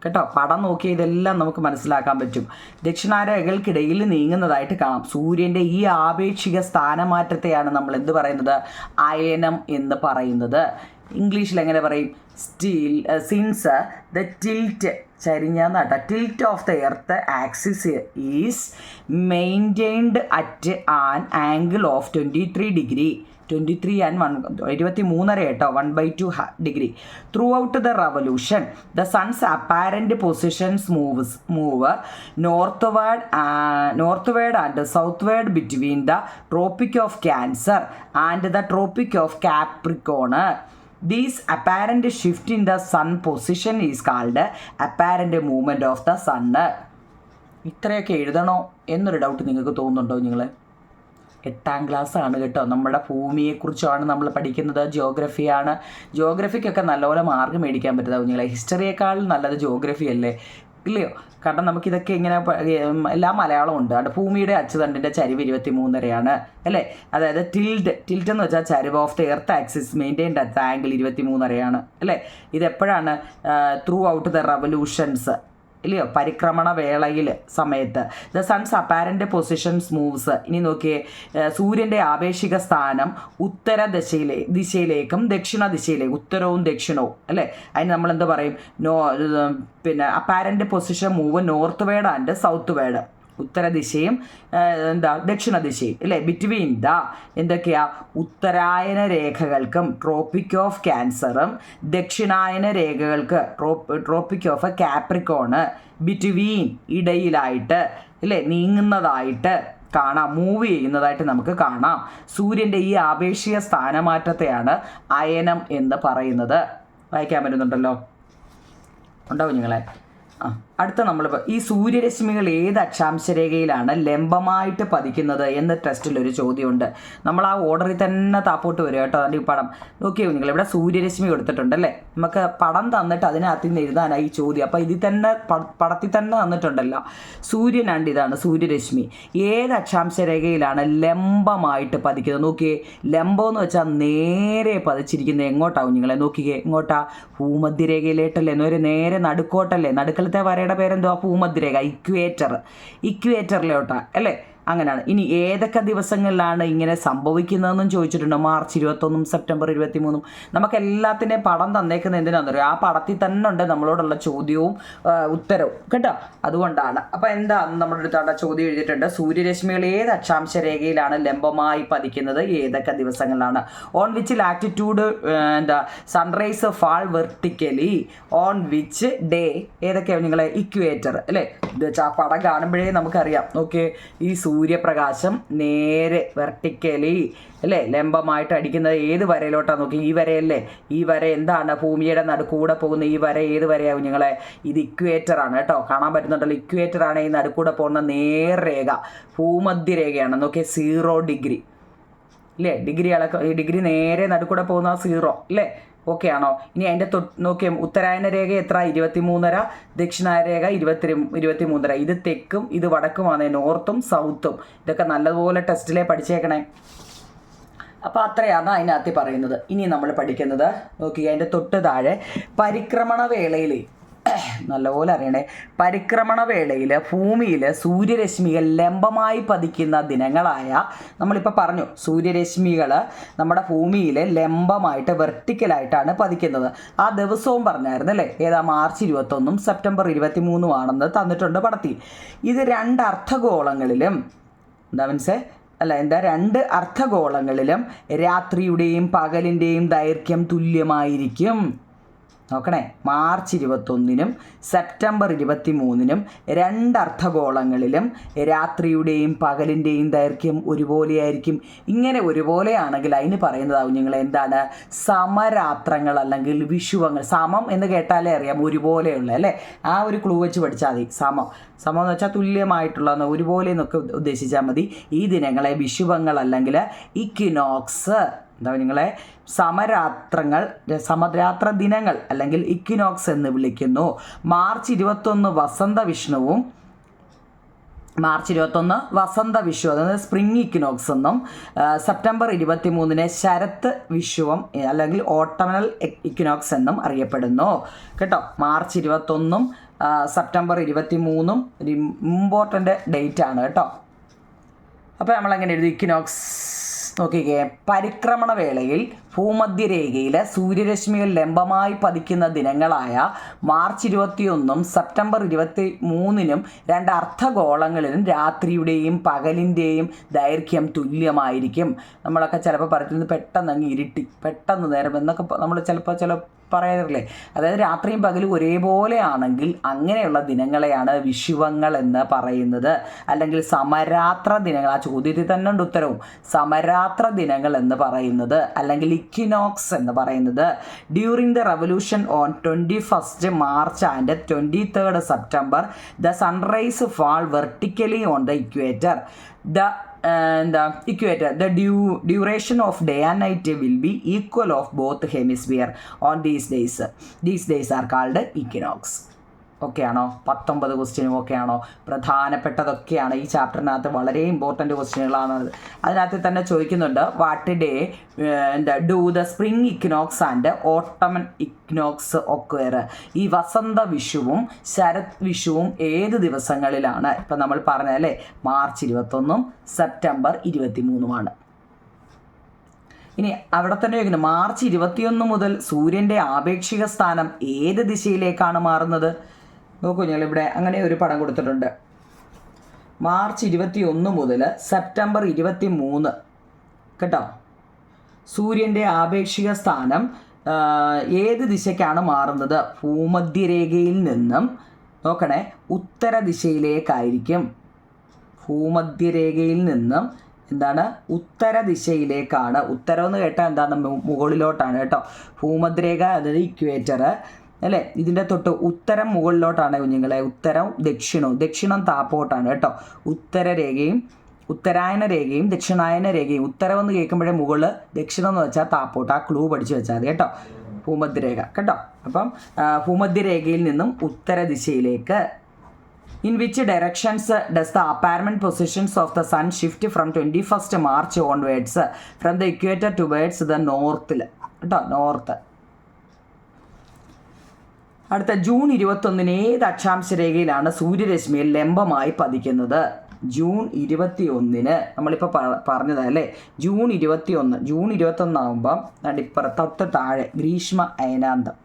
കേട്ടോ? പടം നോക്കി ഇതെല്ലാം നമുക്ക് മനസ്സിലാക്കാൻ പറ്റും. ദക്ഷിണാരേഖകൾക്കിടയിൽ നീങ്ങുന്നതായിട്ട് കാണാം. സൂര്യൻ്റെ ഈ ആപേക്ഷിക സ്ഥാനമാറ്റത്തെയാണ് നമ്മൾ എന്ത് പറയുന്നത്? അയനം എന്ന് പറയുന്നത്. ഇംഗ്ലീഷിൽ എങ്ങനെ പറയും? സിൻസ് ദ ടിൽറ്റ്, ചരിഞ്ഞാന്നാട്ട, tilt of the earth axis is maintained at an angle of 23 degree. 23 കേട്ടോ, 1/2 degree. Throughout the revolution the sun's apparent positions move north and southward between the tropic of Cancer and the tropic of Capricorn. This apparent shift in the sun position is called apparent movement of the sun. ഇത്രയൊക്കെ എഴുതണോ എന്നൊരു doubt നിങ്ങൾക്ക് തോന്നുന്നുണ്ടോ? നിങ്ങൾ 8ാം class ആണ് കേട്ടോ. നമ്മുടെ ഭൂമിയെക്കുറിച്ചാണ് നമ്മൾ പഠിക്കുന്നത്. ജിയോഗ്രഫിയാണ്. ജിയോഗ്രഫിക്കൊക്കെ നല്ലപോലെ മാർക്ക് മേടിക്കാൻ പറ്റുന്ന കുഞ്ഞുങ്ങളെ. ഹിസ്റ്ററിയേക്കാൾ നല്ലത് ജിയോഗ്രഫി അല്ലേ? ഇല്ലയോ? കാരണം നമുക്കിതൊക്കെ ഇങ്ങനെ എല്ലാം മലയാളമുണ്ട്. അവിടെ ഭൂമിയുടെ അച്ചുതണ്ടിൻ്റെ ചരിവ് 23.5 അല്ലേ? അതായത് ടിൽറ്റ് എന്ന് വെച്ചാൽ ചരിവ് of the earth axis maintained at angle 23.5 അല്ലേ? ഇതെപ്പോഴാണ്? ത്രൂ ഔട്ട് ദ റവല്യൂഷൻസ് ഇല്ലയോ? പരിക്രമണ വേളയിൽ സമയത്ത്. The sons apparent positions moves. ഇനി നോക്കിയേ, സൂര്യൻ്റെ ആപേക്ഷിക സ്ഥാനം ഉത്തര ദിശയിലേക്കും ദക്ഷിണ ദിശയിലേക്കും, ഉത്തരവും ദക്ഷിണവും അല്ലേ? അതിന് നമ്മളെന്ത് പറയും? Apparent position move northward and southward. ഉത്തരദിശയും ദക്ഷിണ ദിശയും അല്ലേ? ബിറ്റ്വീൻ ദ എന്തൊക്കെയാ? ഉത്തരായന രേഖകൾക്കും ട്രോപ്പിക് ഓഫ് ക്യാൻസറും ദക്ഷിണായന രേഖകൾക്ക് ട്രോപ്പിക് ഓഫ് കാപ്രിക്കോണ് ബിറ്റ്വീൻ ഇടയിലായിട്ട് അല്ലേ നീങ്ങുന്നതായിട്ട് കാണാം, മൂവ് ചെയ്യുന്നതായിട്ട് നമുക്ക് കാണാം. സൂര്യൻ്റെ ഈ ആപേക്ഷിക സ്ഥാനമാറ്റത്തെയാണ് അയനം എന്ന് പറയുന്നത്. വായിക്കാൻ പറ്റുന്നുണ്ടല്ലോ? ഉണ്ടാവും നിങ്ങളെ. അടുത്ത നമ്മൾ ഈ സൂര്യരശ്മികൾ ഏത് അക്ഷാംശരേഖയിലാണ് ലംബമായിട്ട് പതിക്കുന്നത് എന്ന് ടെസ്റ്റിലൊരു ചോദ്യമുണ്ട്. നമ്മൾ ആ ഓർഡറിൽ തന്നെ താപ്പോട്ട് വരും കേട്ടോ. അതിൻ്റെ ഈ പടം നോക്കിയോ നിങ്ങൾ. ഇവിടെ സൂര്യരശ്മി കൊടുത്തിട്ടുണ്ടല്ലേ? നമുക്ക് പടം തന്നിട്ട് അതിനകത്ത് നിന്ന് എഴുതാനായി ചോദ്യം. അപ്പോൾ ഇതിൽ തന്നെ പടത്തിൽ തന്നെ തന്നിട്ടുണ്ടല്ലോ. സൂര്യനാണ്ട് ഇതാണ് സൂര്യരശ്മി. ഏത് അക്ഷാംശരേഖയിലാണ് ലംബമായിട്ട് പതിക്കുന്നത്? നോക്കിയേ, ലംബം എന്ന് വെച്ചാൽ നേരെ പതിച്ചിരിക്കുന്നത് എങ്ങോട്ടാവും നിങ്ങളെ? നോക്കിക്കേ, എങ്ങോട്ടാ? ഭൂമധ്യരേഖയിലേട്ടല്ലേ? നേരെ നടുക്കോട്ടല്ലേ? നടുക്കലത്തെ വരയുടെ പേരെന്തോ? ഭൂമധ്യരേഖ, ഇക്വേറ്ററിലോട്ടാ അല്ലേ? അങ്ങനെയാണ്. ഇനി ഏതൊക്കെ ദിവസങ്ങളിലാണ് ഇങ്ങനെ സംഭവിക്കുന്നതെന്നും ചോദിച്ചിട്ടുണ്ട്. March 21 September 23. നമുക്ക് എല്ലാത്തിൻ്റെയും പടം തന്നേക്കുന്നത് എന്തിനാണെന്ന് അറിയാം? ആ പടത്തിൽ തന്നെ ഉണ്ട് നമ്മളോടുള്ള ചോദ്യവും ഉത്തരവും കേട്ടോ. അതുകൊണ്ടാണ്. അപ്പോൾ എന്താണെന്ന് നമ്മുടെ അടുത്ത് ചോദ്യം എഴുതിയിട്ടുണ്ട്. സൂര്യരശ്മികൾ ഏത് അക്ഷാംശരേഖയിലാണ് ലംബമായി പതിക്കുന്നത്? ഏതൊക്കെ ദിവസങ്ങളിലാണ്? On which latitude sunrise fall vertically on which day? ഏതൊക്കെയാണ് നിങ്ങളെ? ഇക്വേറ്റർ അല്ലേ? ഇത് വെച്ചാൽ ആ പടം കാണുമ്പോഴേ നമുക്കറിയാം. നോക്കിയേ, ഈ സൂര്യപ്രകാശം നേരെ വെർട്ടിക്കലി അല്ലേ ലംബമായിട്ട് അടിക്കുന്നത് ഏത് വരയിലോട്ടാണ്? നോക്കി, ഈ വരയല്ലേ? ഈ വര എന്താണ്? ഭൂമിയുടെ നടുക്കൂടെ പോകുന്ന ഈ വര ഏത് വരയാവും നിങ്ങളെ? ഇത് ഇക്വേറ്റർ ആണ് കേട്ടോ. കാണാൻ പറ്റുന്നുണ്ടല്ലോ? ഇക്വേറ്റർ ആണ് ഈ നടുക്കൂടെ പോകുന്ന നേർരേഖ. ഭൂമധ്യരേഖയാണ്. നോക്കിയേ, 0 ഡിഗ്രി ഇല്ലേ? ഡിഗ്രി നേരെ നടുക്കൂടെ പോകുന്ന 0 അല്ലേ? ഓക്കെ ആണോ? ഇനി അതിൻ്റെ നോക്കിയാൽ ഉത്തരായന രേഖ എത്ര? 23.5, ദക്ഷിണായന രേഖ 23.5. ഇത് തെക്കും ഇത് വടക്കുമാണ്, നോർത്തും സൗത്തും. ഇതൊക്കെ നല്ലതുപോലെ ടെസ്റ്റിലെ പഠിച്ചേക്കണേ. അപ്പോൾ അത്രയാണ് അതിനകത്ത് പറയുന്നത്. ഇനി നമ്മൾ പഠിക്കുന്നത് നോക്കി, അതിൻ്റെ തൊട്ട് താഴെ പരിക്രമണ വേളയിൽ നല്ലപോലെ അറിയണേ. പരിക്രമണ വേളയിൽ ഭൂമിയിൽ സൂര്യരശ്മികൾ ലംബമായി പതിക്കുന്ന ദിനങ്ങളായ, നമ്മളിപ്പോൾ പറഞ്ഞു സൂര്യരശ്മികൾ നമ്മുടെ ഭൂമിയിൽ ലംബമായിട്ട് വെർട്ടിക്കലായിട്ടാണ് പതിക്കുന്നത്. ആ ദിവസവും പറഞ്ഞായിരുന്നു അല്ലേ? ഏതാ? മാർച്ച് 21 സെപ്റ്റംബർ 23 ആണെന്ന് തന്നിട്ടുണ്ട് പടത്തിൽ. ഇത് 2 അർദ്ധഗോളങ്ങളിലും രണ്ട് അർദ്ധഗോളങ്ങളിലും രാത്രിയുടെയും പകലിൻ്റെയും ദൈർഘ്യം തുല്യമായിരിക്കും. നോക്കണേ, മാർച്ച് 21 സെപ്റ്റംബർ 23 2 അർദ്ധഗോളങ്ങളിലും രാത്രിയുടെയും പകലിൻ്റെയും ദൈർഘ്യം ഒരുപോലെയായിരിക്കും. ഇങ്ങനെ ഒരുപോലെയാണെങ്കിൽ അതിന് പറയുന്നതാവും നിങ്ങൾ എന്താണ്? സമരാത്രങ്ങൾ അല്ലെങ്കിൽ വിഷുവങ്ങൾ. സമം എന്ന് കേട്ടാലേ അറിയാം ഒരുപോലെയുള്ള അല്ലേ? ആ ഒരു ക്ലൂ വെച്ച് പഠിച്ചാൽ മതി. സമം എന്ന് വെച്ചാൽ തുല്യമായിട്ടുള്ള, ഒരുപോലെ എന്നൊക്കെ ഉദ്ദേശിച്ചാൽ മതി. ഈ ദിനങ്ങളെ വിഷുവങ്ങൾ അല്ലെങ്കിൽ ഇക്വിനോക്സ്, നിങ്ങളെ സമരാത്ര ദിനങ്ങൾ അല്ലെങ്കിൽ ഇക്വിനോക്സ് എന്ന് വിളിക്കുന്നു. മാർച്ച് 21 വസന്ത വിഷു, അതായത് സ്പ്രിംഗ് ഇക്വിനോക്സ് എന്നും, സെപ്റ്റംബർ 23 ശരത് വിഷുവം അല്ലെങ്കിൽ ഓട്ടമനൽ ഇക്വിനോക്സ് എന്നും അറിയപ്പെടുന്നു കേട്ടോ. മാർച്ച് 21 സെപ്റ്റംബർ 23 ഒരു ഇമ്പോർട്ടൻ്റ് ഡേറ്റ് ആണ് കേട്ടോ. അപ്പോൾ നമ്മളെങ്ങനെ എഴുതി? ഇക്വിനോക്സ് നോക്കിക്കേ, പരിക്രമണ വേളയിൽ ഭൂമധ്യരേഖയിൽ സൂര്യരശ്മികൾ ലംബമായി പതിക്കുന്ന ദിനങ്ങളായ മാർച്ച് 21 സെപ്റ്റംബർ 23 2 അർദ്ധഗോളങ്ങളിലും രാത്രിയുടെയും പകലിൻ്റെയും ദൈർഘ്യം തുല്യമായിരിക്കും. നമ്മളൊക്കെ ചിലപ്പോൾ പറയുന്നത് പെട്ടെന്ന് അങ്ങ് ഇരുട്ടി, പെട്ടെന്ന് നേരം എന്നൊക്കെ നമ്മൾ ചിലപ്പോൾ പറയാറില്ലേ? അതായത് രാത്രിയും പകലും ഒരേപോലെ ആണെങ്കിൽ അങ്ങനെയുള്ള ദിനങ്ങളെയാണ് വിഷുവങ്ങൾ എന്ന് പറയുന്നത്. അല്ലെങ്കിൽ സമരാത്ര ദിനങ്ങൾ, ആ ചോദ്യത്തിൽ തന്നെ ഉണ്ട് ഉത്തരവും. സമരാത്ര ദിനങ്ങൾ എന്ന് പറയുന്നത് അല്ലെങ്കിൽ ഇക്വിനോക്സ് എന്ന് പറയുന്നത് during the revolution on 21 March and 23 September the sunrise fall vertically on the equator. The duration of day and night will be equal of both hemisphere on these days. These days are called equinox. Okay ആണോ? 19 ക്വസ്റ്റ്യനും okay ആണോ? പ്രധാനപ്പെട്ടതൊക്കെയാണ് ഈ ചാപ്റ്ററിനകത്ത്, വളരെ important ക്വസ്റ്റ്യനുകളാണ്. അതിനകത്ത് തന്നെ ചോദിക്കുന്നുണ്ട്, what day do the spring equinox and ഓട്ടമൻ equinox occur? ഈ വസന്ത വിഷുവും ശരത് വിഷുവും ഏത് ദിവസങ്ങളിലാണ്? ഇപ്പം നമ്മൾ പറഞ്ഞല്ലേ, മാർച്ച് 21 സെപ്റ്റംബർ 23 ഇനി അവിടെ തന്നെ ചോദിക്കുന്നു, മാർച്ച് 21 മുതൽ സൂര്യൻ്റെ ആപേക്ഷിക സ്ഥാനം ഏത് ദിശയിലേക്കാണ് മാറുന്നത്? നോക്കൂ, ഞങ്ങളിവിടെ അങ്ങനെ ഒരു പടം കൊടുത്തിട്ടുണ്ട്. മാർച്ച് 21 മുതൽ സെപ്റ്റംബർ 23 കേട്ടോ, സൂര്യൻ്റെ ആപേക്ഷിക സ്ഥാനം ഏത് ദിശയ്ക്കാണ് മാറുന്നത്? ഭൂമധ്യരേഖയിൽ നിന്നും നോക്കണേ ഉത്തര ദിശയിലേക്കായിരിക്കും. ഭൂമധ്യരേഖയിൽ നിന്നും ഉത്തര ദിശയിലേക്കാണ്. ഉത്തരം എന്ന് കേട്ടാൽ മുകളിലോട്ടാണ് കേട്ടോ. ഭൂമധ്യരേഖ അതായത് ഇക്വേറ്റർ അല്ലേ? ഇതിൻ്റെ തൊട്ട് ഉത്തരം മുകളിലോട്ടാണ് കുഞ്ഞുങ്ങളെ. ഉത്തരം ദക്ഷിണം താപ്പോട്ടാണ് കേട്ടോ. ഉത്തരായന രേഖയും ദക്ഷിണായന രേഖയും. ഉത്തരം എന്ന് കേൾക്കുമ്പോഴേ മുകളിൽ, ദക്ഷിണം എന്ന് വെച്ചാൽ താപ്പോട്ട്. ആ ക്ലൂ പഠിച്ചു വെച്ചാൽ മതി കേട്ടോ. ഭൂമധ്യരേഖ കേട്ടോ. അപ്പം ഭൂമധ്യരേഖയിൽ നിന്നും ഉത്തര ദിശയിലേക്ക്. In which directions does the apparent positions of the sun shift from 21st March onwards from the equator towards the north? കേട്ടോ, നോർത്ത്. അടുത്ത ജൂൺ 21 ഏത് അക്ഷാംശ രേഖയിലാണ് സൂര്യരശ്മിയിൽ ലംബമായി പതിക്കുന്നത്? ജൂൺ 21 നമ്മളിപ്പോൾ പറഞ്ഞതല്ലേ, ജൂൺ 21 ആകുമ്പം തൊട്ട് താഴെ ഗ്രീഷ്മ അയനാന്തം.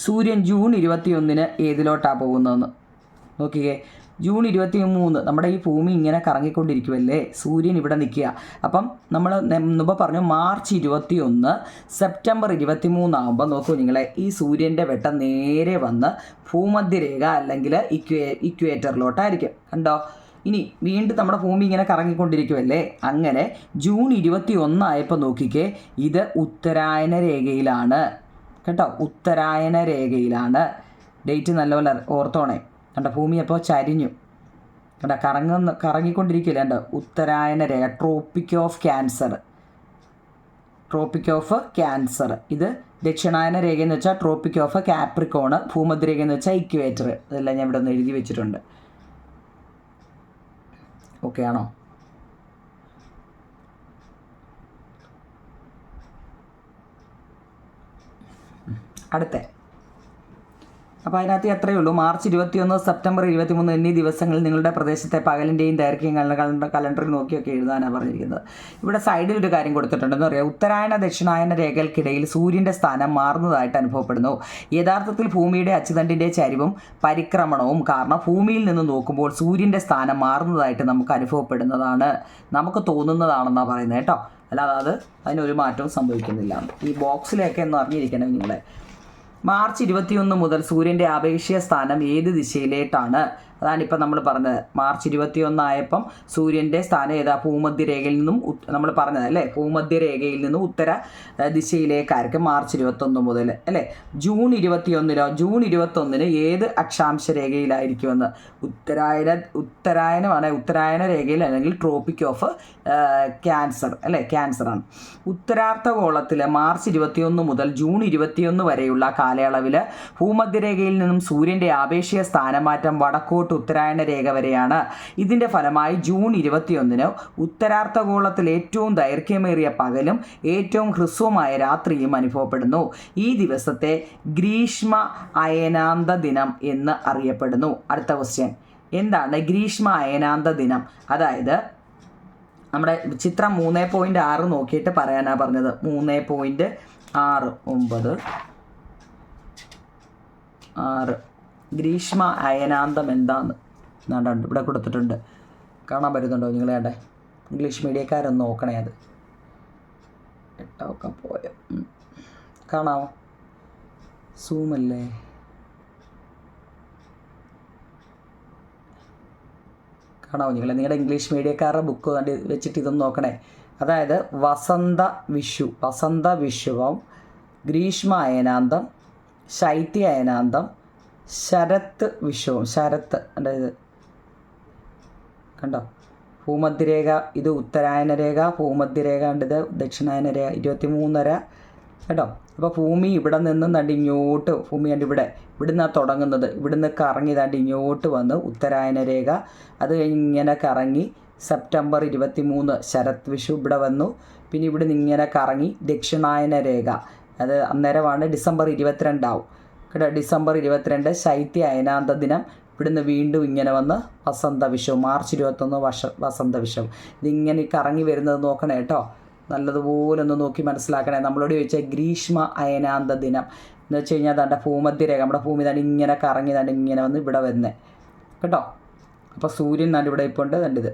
സൂര്യൻ ജൂൺ 21 ഏതിലോട്ടാണ് പോകുന്നതെന്ന് നോക്കിക്കേ. ജൂൺ 23 നമ്മുടെ ഈ ഭൂമി ഇങ്ങനെ കറങ്ങിക്കൊണ്ടിരിക്കുമല്ലേ, സൂര്യൻ ഇവിടെ നിൽക്കുക. അപ്പം നമ്മൾ മുമ്പ് പറഞ്ഞു മാർച്ച് 21 സെപ്റ്റംബർ 23 ആകുമ്പോൾ നോക്കൂ നിങ്ങളെ, ഈ സൂര്യൻ്റെ വെട്ടം നേരെ വന്ന് ഭൂമധ്യരേഖ അല്ലെങ്കിൽ ഇക്വേറ്ററിലോട്ടായിരിക്കും. കണ്ടോ? ഇനി വീണ്ടും നമ്മുടെ ഭൂമി ഇങ്ങനെ കറങ്ങിക്കൊണ്ടിരിക്കുമല്ലേ. അങ്ങനെ ജൂൺ 21 ആയപ്പോൾ നോക്കിക്കേ, ഇത് ഉത്തരായന രേഖയിലാണ് കേട്ടോ. ഉത്തരായന രേഖയിലാണ്. ഡേറ്റ് നല്ലപോലെ ഓർത്തോണേ. കണ്ട, ഭൂമി അപ്പോൾ ചരിഞ്ഞു. കണ്ട കറങ്ങിക്കൊണ്ടിരിക്കില്ല. കണ്ട ഉത്തരായന രേഖ, ട്രോപ്പിക് ഓഫ് ക്യാൻസർ. ഇത് ദക്ഷിണായന രേഖ എന്ന് വെച്ചാൽ ട്രോപ്പിക് ഓഫ് കാപ്രിക്കോണ്, ഭൂമധ്യരേഖ എന്ന് വെച്ചാൽ ഇക്വേറ്റർ. ഇതെല്ലാം ഞാൻ ഇവിടെ ഒന്ന് എഴുതി വെച്ചിട്ടുണ്ട്. ഓക്കെ ആണോ? അടുത്ത അപ്പോൾ അതിനകത്ത് എത്രയേ ഉള്ളൂ. മാർച്ച് 21, സെപ്റ്റംബർ 23 എന്നീ ദിവസങ്ങളിൽ നിങ്ങളുടെ പ്രദേശത്തെ പകലിൻ്റെയും ദൈർഘ്യം കലണ്ടറിൽ നോക്കിയൊക്കെ എഴുതാനാണ് പറഞ്ഞിരിക്കുന്നത്. ഇവിടെ സൈഡിൽ ഒരു കാര്യം കൊടുത്തിട്ടുണ്ടെന്ന് പറയാം. ഉത്തരായണ ദക്ഷിണായന രേഖകൾക്കിടയിൽ സൂര്യൻ്റെ സ്ഥാനം മാറുന്നതായിട്ട് അനുഭവപ്പെടുന്നു. യഥാർത്ഥത്തിൽ ഭൂമിയുടെ അച്ചുതണ്ടിൻ്റെ ചരിവും പരിക്രമണവും കാരണം ഭൂമിയിൽ നിന്ന് നോക്കുമ്പോൾ സൂര്യൻ്റെ സ്ഥാനം മാറുന്നതായിട്ട് നമുക്ക് അനുഭവപ്പെടുന്നതാണ്, നമുക്ക് തോന്നുന്നതാണെന്നാണ് പറയുന്നത് കേട്ടോ. അല്ലാതെ അതിനൊരു മാറ്റവും സംഭവിക്കുന്നില്ല. ഈ ബോക്സിലൊക്കെ എന്ന് അറിഞ്ഞിരിക്കണം നിങ്ങളെ. മാർച്ച് 21 മുതൽ സൂര്യൻ്റെ ആപേക്ഷിക സ്ഥാനം ഏത് ദിശയിലേട്ടാണ്? അതാണിപ്പോൾ നമ്മൾ പറഞ്ഞത്. മാർച്ച് 21 ആയപ്പം സൂര്യൻ്റെ സ്ഥാനം ഏതാ? ഭൂമധ്യരേഖയിൽ നിന്നും നമ്മൾ പറഞ്ഞത് അല്ലേ, ഭൂമധ്യരേഖയിൽ നിന്നും ഉത്തര ദിശയിലേക്കായിരിക്കും മാർച്ച് 21 മുതൽ അല്ലേ. ജൂൺ 21 ജൂൺ 21 ഏത് അക്ഷാംശ രേഖയിലായിരിക്കുമെന്ന്? ഉത്തരായനമാണ്, ഉത്തരായന രേഖയിൽ അല്ലെങ്കിൽ ട്രോപ്പിക് ഓഫ് ക്യാൻസർ അല്ലേ, ക്യാൻസറാണ്. ഉത്തരാർദ്ധഗോളത്തിൽ മാർച്ച് 21 മുതൽ ജൂൺ 21 വരെയുള്ള കാലയളവിൽ ഭൂമധ്യരേഖയിൽ നിന്നും സൂര്യൻ്റെ ആപേക്ഷിക സ്ഥാനമാറ്റം വടക്കോട്ട് ഉത്തരായണ രേഖ വരെയാണ്. ഇതിൻ്റെ ഫലമായി ജൂൺ 21 ഉത്തരാർദ്ധഗോളത്തിൽ ഏറ്റവും ദൈർഘ്യമേറിയ പകലും ഏറ്റവും ഹ്രസ്വമായ രാത്രിയും അനുഭവപ്പെടുന്നു. ഈ ദിവസത്തെ ഗ്രീഷ്മ അയനാന്ത ദിനം എന്ന് അറിയപ്പെടുന്നു. അടുത്ത ക്വസ്റ്റ്യൻ, എന്താണ് ഗ്രീഷ്മ അയനാന്ത ദിനം? അതായത് നമ്മുടെ ചിത്രം 3.6 നോക്കിയിട്ട് പറയാനാണ് പറഞ്ഞത്. 3.6 ഗ്രീഷ്മ അയനാന്തം എന്താന്ന് നാണ്ടുണ്ട് ഇവിടെ കൊടുത്തിട്ടുണ്ട്. കാണാൻ പറ്റുന്നുണ്ടോ നിങ്ങളെ? ഇംഗ്ലീഷ് മീഡിയക്കാരൊന്ന് നോക്കണേ. അത് എട്ടൊക്കെ പോയോ? കാണാമോ? സൂമല്ലേ? കാണാമോ നിങ്ങളുടെ ഇംഗ്ലീഷ് മീഡിയക്കാരുടെ ബുക്ക് കണ്ട് വെച്ചിട്ട് ഇതൊന്ന് നോക്കണേ. അതായത് വസന്ത വിഷുവം, ഗ്രീഷ്മ അയനാന്തം, ശൈത്യ അയനാന്തം, ശരത് വിഷുവം. ശരത്ത് അതായത് കണ്ടോ, ഭൂമധ്യരേഖ ഇത് ഉത്തരായന രേഖ, ഭൂമധ്യരേഖ ഇത് ദക്ഷിണായന രേഖ 23.5 കേട്ടോ. അപ്പോൾ ഭൂമി ഇവിടെ നിന്നും തണ്ടി ഇങ്ങോട്ട്, ഭൂമി കണ്ട് ഇവിടുന്നാണ് തുടങ്ങുന്നത്, ഇവിടുന്ന് കറങ്ങി തണ്ടി ഇങ്ങോട്ട് വന്ന് ഉത്തരായന രേഖ, അത് ഇങ്ങനെ കറങ്ങി സെപ്റ്റംബർ 23 ശരത് വിഷു ഇവിടെ വന്നു. പിന്നെ ഇവിടുന്ന് ഇങ്ങനെ കറങ്ങി ദക്ഷിണായന രേഖ, അത് അന്നേരമാണ് ഡിസംബർ 22 ആവും കേട്ടോ. ഡിസംബർ 22 ശൈത്യ അയനാന്ത ദിനം. ഇവിടുന്ന് വീണ്ടും ഇങ്ങനെ വന്ന് വസന്ത വിഷു, മാർച്ച് 21 വസന്ത വിഷു. ഇതിങ്ങനെ കറങ്ങി വരുന്നത് നോക്കണേ കേട്ടോ, നല്ലതുപോലെ ഒന്ന് നോക്കി മനസ്സിലാക്കണേ. നമ്മളോട് ചോദിച്ചാൽ ഗ്രീഷ്മ അയനാന്ത ദിനം എന്ന് വെച്ച് കഴിഞ്ഞാൽ അതാണ്ട് ഭൂമധ്യരേഖ, നമ്മുടെ ഭൂമി തന്നെ ഇങ്ങനെ കറങ്ങി തന്നെ ഇങ്ങനെ വന്ന് ഇവിടെ വരുന്നത് കേട്ടോ. അപ്പോൾ സൂര്യൻ തന്നെ ഇവിടെ ഇപ്പോൾ ഉണ്ട് കണ്ടിത്